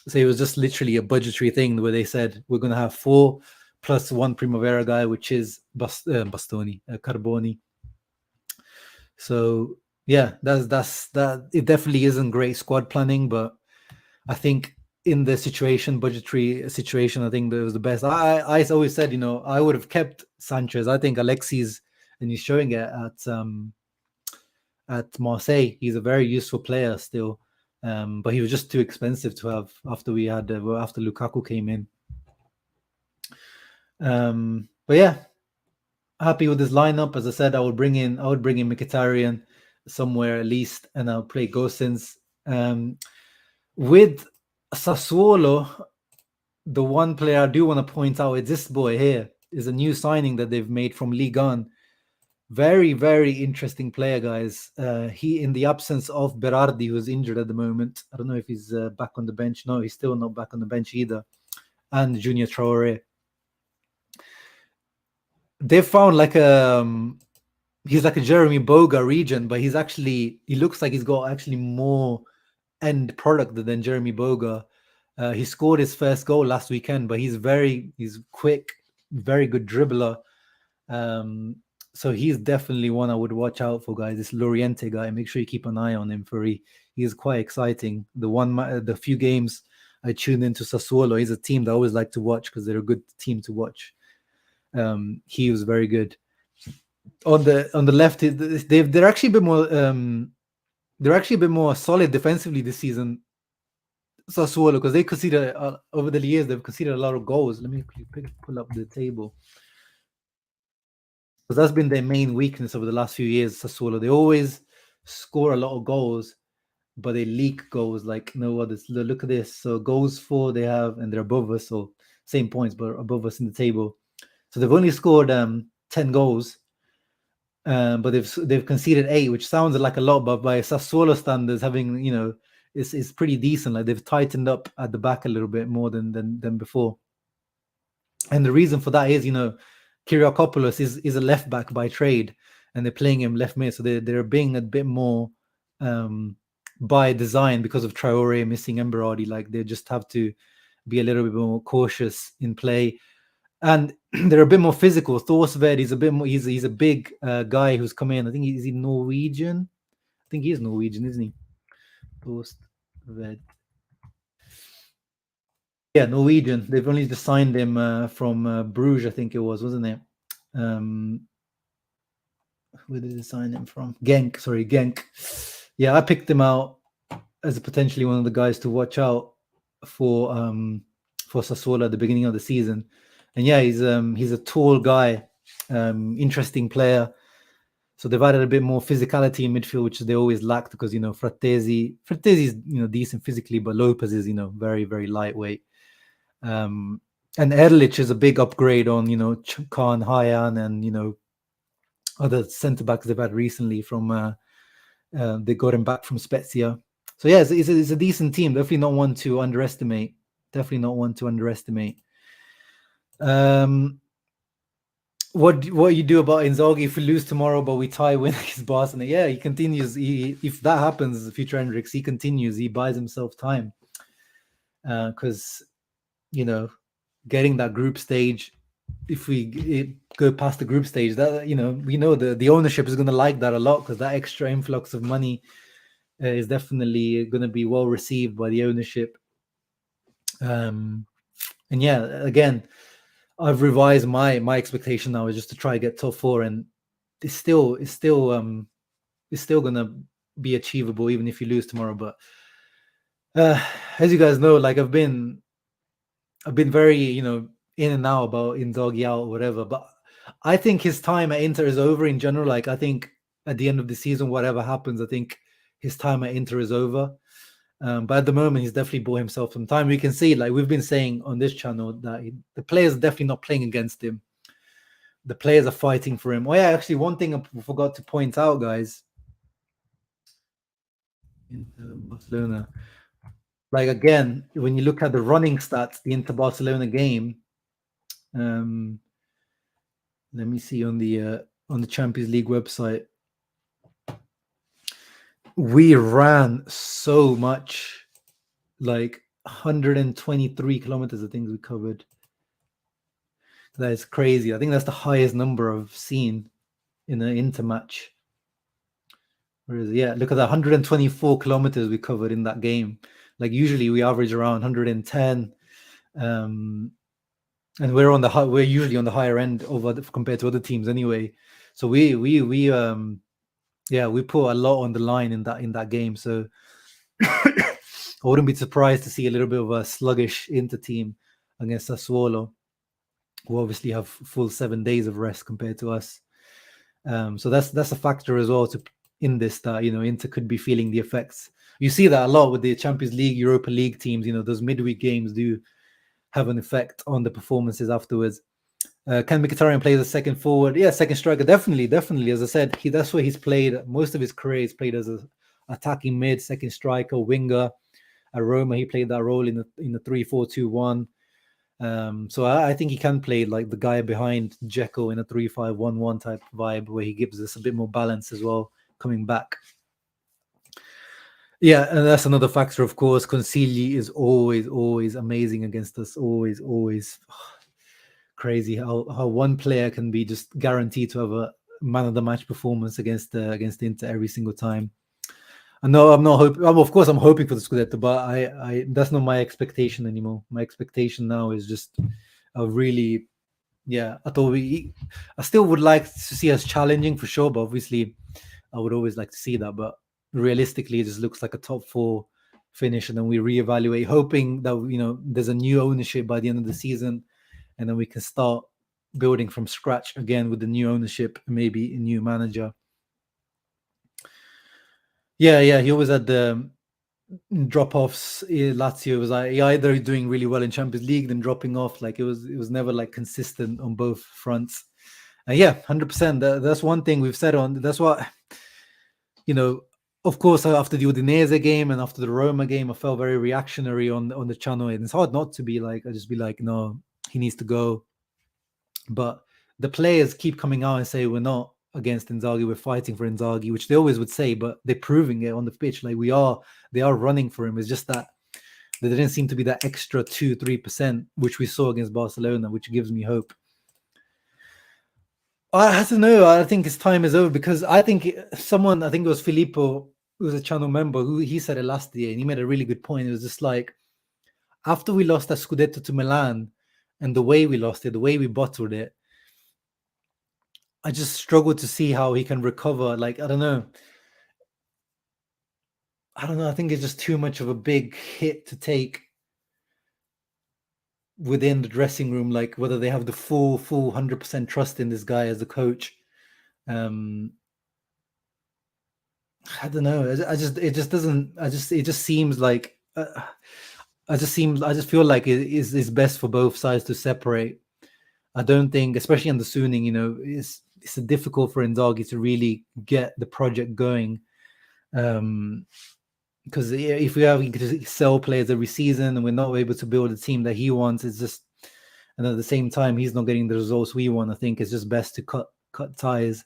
So it was just literally a budgetary thing where they said we're going to have 4 plus 1 Primavera guy, which is Carboni. So yeah, that's that. It definitely isn't great squad planning, but I think in the budgetary situation, I think that was the best. I always said, I would have kept Sanchez. I think Alexis, and he's showing it at Marseille. He's a very useful player still, but he was just too expensive to have after Lukaku came in. But yeah, happy with this lineup. As I said, I would bring in Mkhitaryan somewhere at least, and I'll play Gosens. With Sassuolo, the one player I do want to point out is this boy here. Is a new signing that they've made from Ligue 1. Very, very interesting player, guys. He, in the absence of Berardi, who's injured at the moment. I don't know if he's back on the bench. No, he's still not back on the bench either. And Junior Traore. They've found he's like a Jeremy Boga region, but he looks like he's got actually more end product than Jeremy Boga. He scored his first goal last weekend, but he's quick, very good dribbler. So he's definitely one I would watch out for, guys. This Loriente guy, make sure you keep an eye on him he is quite exciting. The few games I tuned into Sassuolo, he's a team that I always like to watch because they're a good team to watch. He was very good. On the left, they're actually a bit more solid defensively this season, Sassuolo, because they consider over the years they've conceded a lot of goals. Let me pull up the table, because that's been their main weakness over the last few years. Sassuolo, they always score a lot of goals, but they leak goals like no others. Look at this. So goals for they have, and they're above us, so same points, but above us in the table. So they've only scored 10 goals. But they've conceded 8, which sounds like a lot, but by Sassuolo standards, having it's pretty decent. Like they've tightened up at the back a little bit more than before. And the reason for that is Kyriakopoulos is a left back by trade, and they're playing him left mid, so they're being a bit more by design because of Traore missing Emberardi. Like they just have to be a little bit more cautious in play. And they're a bit more physical. Thorsved is a bit more. He's a big guy who's come in. I think he's Norwegian. I think he is Norwegian, isn't he? Thorsved. Yeah, Norwegian. They've only just signed him from Bruges, I think it was, wasn't it? Where did they sign him from? Genk. Sorry, Genk. Yeah, I picked him out as potentially one of the guys to watch out for Sassuolo at the beginning of the season. And yeah, he's a tall guy, interesting player. So they've added a bit more physicality in midfield, which they always lacked because Frattesi is decent physically, but Lopez is very, very lightweight. And Erlich is a big upgrade on Khan Hayan and other centre backs they've had recently from they got him back from Spezia. So yeah, it's a decent team. Definitely not one to underestimate. What you do about Inzaghi if we lose tomorrow but we tie win against Barcelona? Yeah, he continues. If that happens, future Hendricks, he continues. He buys himself time because getting that group stage. If we go past the group stage, that we know the ownership is going to like that a lot because that extra influx of money is definitely going to be well received by the ownership. And yeah, again, I've revised my expectation now is just to try to get top 4, and it's still gonna be achievable even if you lose tomorrow. But as you guys know, like I've been very in and out about Inzaghi out or whatever, but I think his time at Inter is over in general. Like I think at the end of the season, whatever happens, I think his time at Inter is over. But at the moment, he's definitely bought himself some time. We can see, like we've been saying on this channel, that the players are definitely not playing against him. The players are fighting for him. Oh yeah, actually, one thing I forgot to point out, guys. Inter Barcelona. Like again, when you look at the running stats, the Inter Barcelona game. Let me see on the Champions League website. We ran so much, like 123 kilometers, I think we covered. That is crazy. I think that's the highest number I've seen in an Inter match. Whereas, yeah, look at that, 124 kilometers we covered in that game. Like usually we average around 110, and we're usually on the higher end compared to other teams anyway. So we put a lot on the line in that game. So I wouldn't be surprised to see a little bit of a sluggish Inter team against Sassuolo, who obviously have full 7 days of rest compared to us. So that's a factor as well in this, that Inter could be feeling the effects. You see that a lot with the Champions League, Europa League teams. Those midweek games do have an effect on the performances afterwards. Ken Mkhitaryan plays a second forward, second striker, definitely. As I said, that's where he's played most of his career. He's played as an attacking mid, second striker, winger. At Roma, he played that role in the 3-4-2-1. So I think he can play like the guy behind Dzeko in a 3-5-1-1 type vibe, where he gives us a bit more balance as well coming back. Yeah, and that's another factor, of course. Consigli is always amazing against us. Always. Crazy how one player can be just guaranteed to have a man of the match performance against Inter every single time. I know I'm not hoping. Of course, I'm hoping for the Scudetto, but I that's not my expectation anymore. My expectation now is just a really, I still would like to see us challenging for sure, but obviously, I would always like to see that. But realistically, it just looks like a top 4 finish, and then we reevaluate, hoping that there's a new ownership by the end of the season, and then we can start building from scratch again with the new ownership, maybe a new manager. Yeah, he always had the drop-offs. Lazio was like either doing really well in Champions League, then dropping off. Like it was never like consistent on both fronts. 100%. That's one thing we've said on. That's what Of course, after the Udinese game and after the Roma game, I felt very reactionary on the channel, and it's hard not to be like. I just be like, no, he needs to go. But the players keep coming out and say we're not against Inzaghi, we're fighting for Inzaghi, which they always would say, but they're proving it on the pitch. Like they are running for him. It's just that there didn't seem to be that extra 2-3%, which we saw against Barcelona, which gives me hope. I don't know. I think his time is over, because I think it was Filippo, who was a channel member, who he said it last year, and he made a really good point. It was just like, after we lost that Scudetto to Milan, and the way we lost it, the way we bottled it, I just struggle to see how he can recover. Like, I don't know. I think it's just too much of a big hit to take within the dressing room, like whether they have the full 100% trust in this guy as a coach. I don't know. It just seems like I just feel like it's best for both sides to separate. I don't think, especially on the Suning, it's difficult for Inzaghi to really get the project going. Because if we have to sell players every season and we're not able to build a team that he wants, it's just, and at the same time he's not getting the results we want. I think it's just best to cut ties.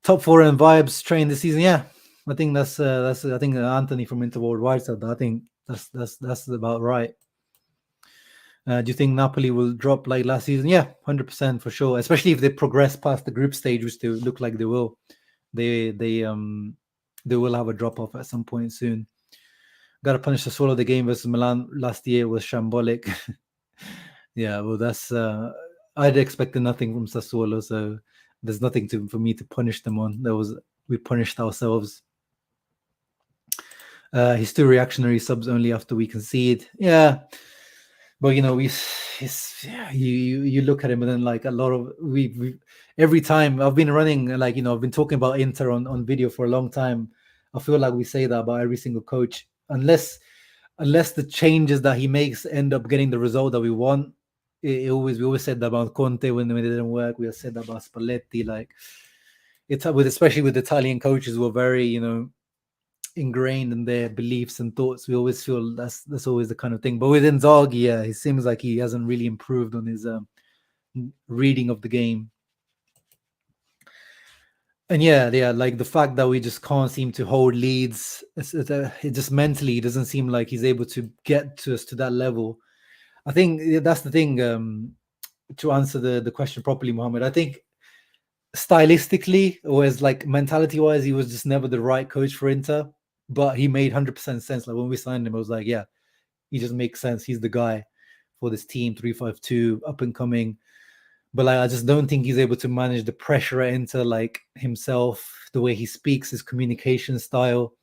Top 4 and vibes train this season. Yeah, I think that's I think Anthony from Inter Worldwide said that. I think that's about right. Do you think Napoli will drop like last season? Yeah, 100% for sure. Especially if they progress past the group stage, which they look like they will. They will have a drop off at some point soon. Got to punish Sassuolo. The game versus Milan last year was shambolic. Yeah, well, that's I'd expected nothing from Sassuolo, so there's nothing for me to punish them on. We punished ourselves. He's still reactionary, subs only after we concede. Yeah, but you look at him, and then like a lot of we every time I've been running, like I've been talking about Inter on video for a long time. I feel like we say that about every single coach, unless the changes that he makes end up getting the result that we want. We always said that about Conte when it didn't work. We have said that about Spalletti. Like especially with Italian coaches who are very ingrained in their beliefs and thoughts. We always feel that's always the kind of thing. But with Inzaghi, yeah, it seems like he hasn't really improved on his reading of the game. And yeah, like the fact that we just can't seem to hold leads, it just mentally doesn't seem like he's able to get to us to that level. I think that's the thing. To answer the question properly, Mohammed, I think stylistically or as like mentality wise, he was just never the right coach for Inter. But he made 100% sense. Like when we signed him, I was like, yeah, he just makes sense. He's the guy for this team. 3-5-2, up and coming. But like, I just don't think he's able to manage the pressure at Inter, like himself, the way he speaks, his communication style.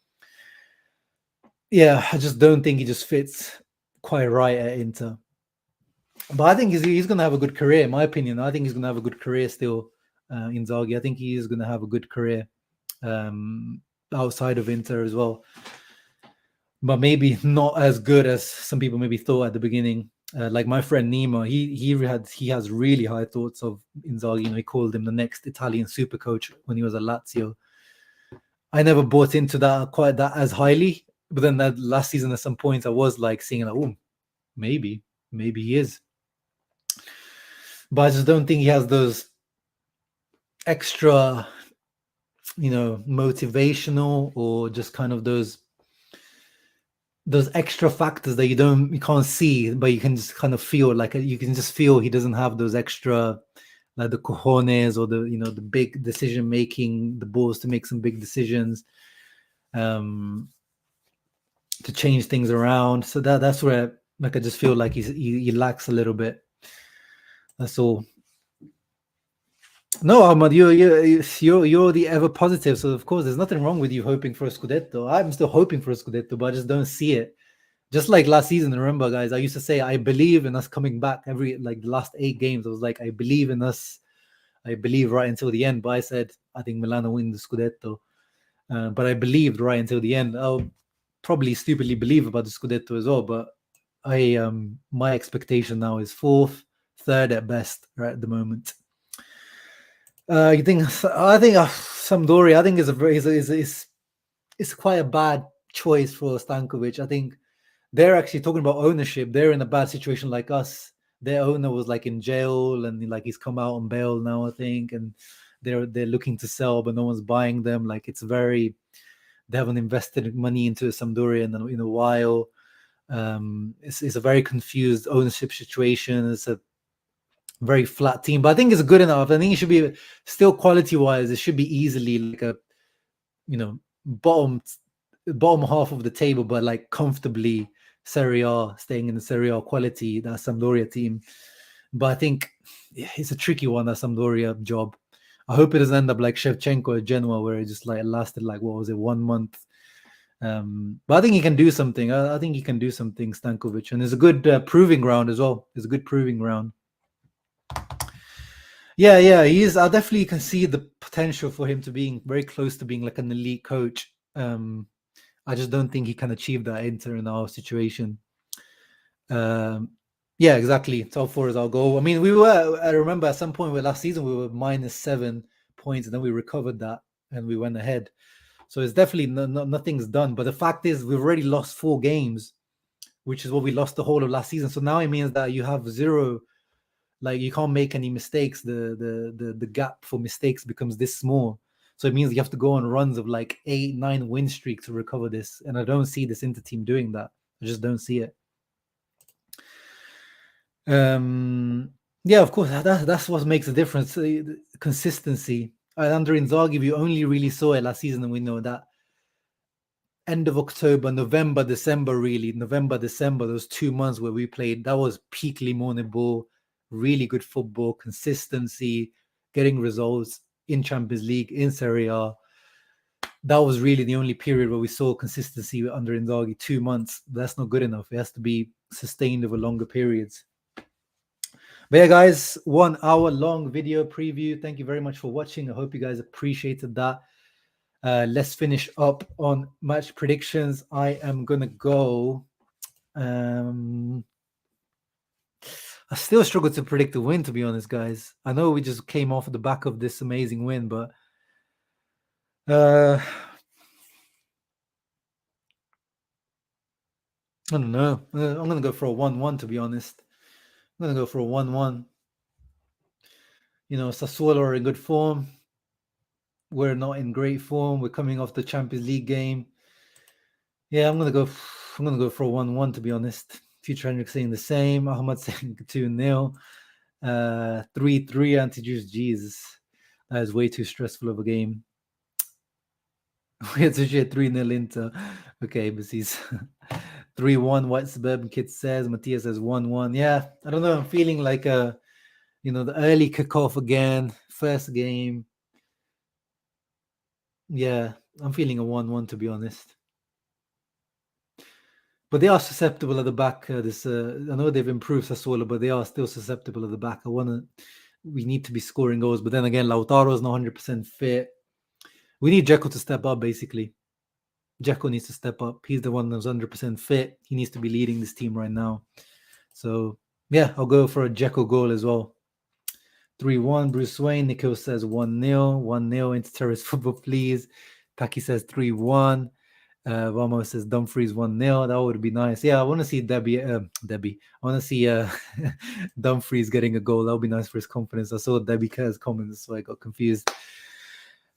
Yeah, I just don't think he just fits quite right at Inter. But I think he's going to have a good career, in my opinion. I think he's going to have a good career still, Inzaghi. I think he is going to have a good career outside of Inter as well. But maybe not as good as some people maybe thought at the beginning. Like my friend Nima, he has really high thoughts of Inzaghi. You know, he called him the next Italian super coach when he was at Lazio. I never bought into that quite that as highly, but then that last season at some points I was like seeing like, oh, maybe he is. But I just don't think he has those extra, you know, motivational or just kind of those extra factors that you can't see, but you can just kind of feel like you can just feel he doesn't have those extra, like the cojones or the, you know, the big decision making, the balls to make some big decisions, to change things around. So that's where like I just feel like he lacks a little bit. That's all. No, Ahmad, you're the ever positive. So of course, there's nothing wrong with you hoping for a scudetto. I'm still hoping for a scudetto, but I just don't see it. Just like last season, remember, guys, I used to say I believe in us coming back every like the last 8 games. I was like, I believe in us. I believe right until the end. But I said I think Milan will win the scudetto. But I believed right until the end. I'll probably stupidly believe about the scudetto as well. But I my expectation now is 4th, 3rd at best right at the moment. You think? I think Sampdoria. I think is quite a bad choice for Stankovic. I think they're actually talking about ownership. They're in a bad situation like us. Their owner was like in jail and like he's come out on bail now, I think, and they're looking to sell, but no one's buying them. Like it's very, they haven't invested money into Sampdoria in a while. It's a very confused ownership situation. It's a very flat team, but I think it's good enough. I think it should be still quality wise. It should be easily like a, you know, bottom half of the table, but like comfortably Serie A, staying in the Serie A quality, that Sampdoria team. But I think it's a tricky one, that Sampdoria job. I hope it doesn't end up like Shevchenko at Genoa, where it just like lasted like, what was it, 1 month. But I think he can do something. I think he can do something, Stankovic, and it's a good proving ground as well. It's a good proving ground. Yeah, he is. I definitely can see the potential for him to being very close to being like an elite coach. I just don't think he can achieve that Inter in our situation. Yeah, exactly. Top 4 is our goal. I mean, I remember at some point last season we were -7 points, and then we recovered that and we went ahead. So it's definitely nothing's done. But the fact is, we've already lost 4 games, which is what we lost the whole of last season. So now it means that you have 0. Like you can't make any mistakes. The gap for mistakes becomes this small. So it means you have to go on runs of like 8, 9 win streak to recover this. And I don't see this Inter team doing that. I just don't see it. Yeah, of course, that's what makes a difference. Consistency. Under Inzaghi, we only really saw it last season, and we know that end of October, November, December, those 2 months where we played, that was peak Limone ball, really good football, consistency, getting results in Champions League, in Serie A. That was really the only period where we saw consistency under Inzaghi. 2 months. That's not good enough. It has to be sustained over longer periods. But yeah, guys, 1 hour long video preview. Thank you very much for watching. I hope you guys appreciated that. Let's finish up on match predictions. I am gonna go. I still struggle to predict the win, to be honest, guys. I know we just came off the back of this amazing win, but I don't know. I'm gonna go for a 1-1, to be honest. I'm gonna go for a 1-1. You know, Sassuolo are in good form. we're not in great form. We're coming off the Champions League game. Yeah, I'm gonna go for a 1-1, to be honest. Future Hendrik saying the same. Ahmad saying 2-0. 3-3 anti-Jews. Jesus. That is way too stressful of a game. We had to share 3-0 Inter. Okay, but he's 3-1. White Suburban Kid says. Matthias says 1-1. Yeah, I don't know. I'm feeling like the early kickoff again. First game. Yeah, I'm feeling a 1-1, to be honest. But they are susceptible at the back. I know they've improved Sassuolo, but they are still susceptible at the back. We need to be scoring goals. But then again, Lautaro's not 100% fit. We need Dzeko to step up, basically. Dzeko needs to step up. He's the one that's 100% fit. He needs to be leading this team right now. So, yeah, I'll go for a Dzeko goal as well. 3-1. Bruce Wayne. Nikhil says 1-0. 1-0 into terrorist football, please. Taki says 3-1. Vamos says Dumfries 1-0. That would be nice. Yeah, I want to see Debbie. I want to see Dumfries getting a goal. That would be nice for his confidence. I saw Debbie Kerr's comments, so I got confused.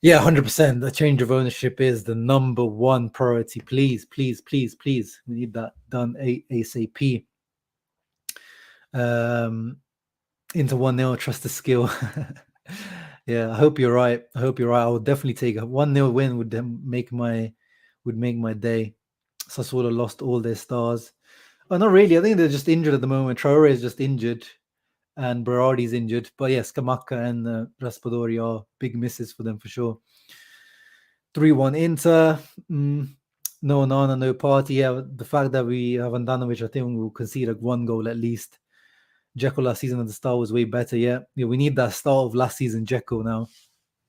Yeah, 100%. The change of ownership is the number one priority. Please, please, please, please. We need that done ASAP. Into 1-0, trust the skill. Yeah, I hope you're right. I will definitely take a 1-0 win would make my day. Sassuolo lost all their stars. Oh, not really. I think they're just injured at the moment. Traore is just injured and Berardi's injured. But yes, Scamacca and Raspadori are big misses for them for sure. 3-1 Inter. No Nana, no party. Yeah, the fact that we have Andanovic, I think we'll concede like one goal at least. Dzeko last season at the start was way better. Yeah, we need that start of last season Dzeko now.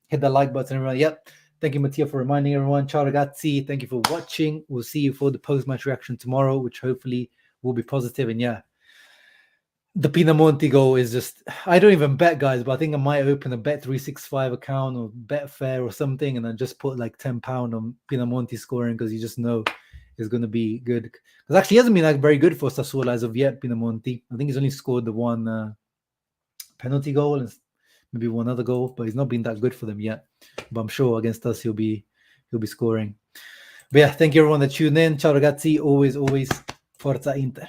Hit the like button, everyone. Yep. Thank you, Mattia, for reminding everyone. Ciao ragazzi. Thank you for watching. We'll see you for the post-match reaction tomorrow, which hopefully will be positive. And yeah, the Pinamonti goal is just, I don't even bet, guys, but I think I might open a Bet365 account or Betfair or something and then just put like £10 on Pinamonti scoring because you just know it's going to be good. Because actually, he hasn't been like very good for Sassuolo as of yet, Pinamonti. I think he's only scored the one penalty goal and maybe one other goal, but he's not been that good for them yet. But I'm sure against us he'll be scoring. But yeah, thank you everyone that tuned in. Ciao ragazzi, always Forza Inter.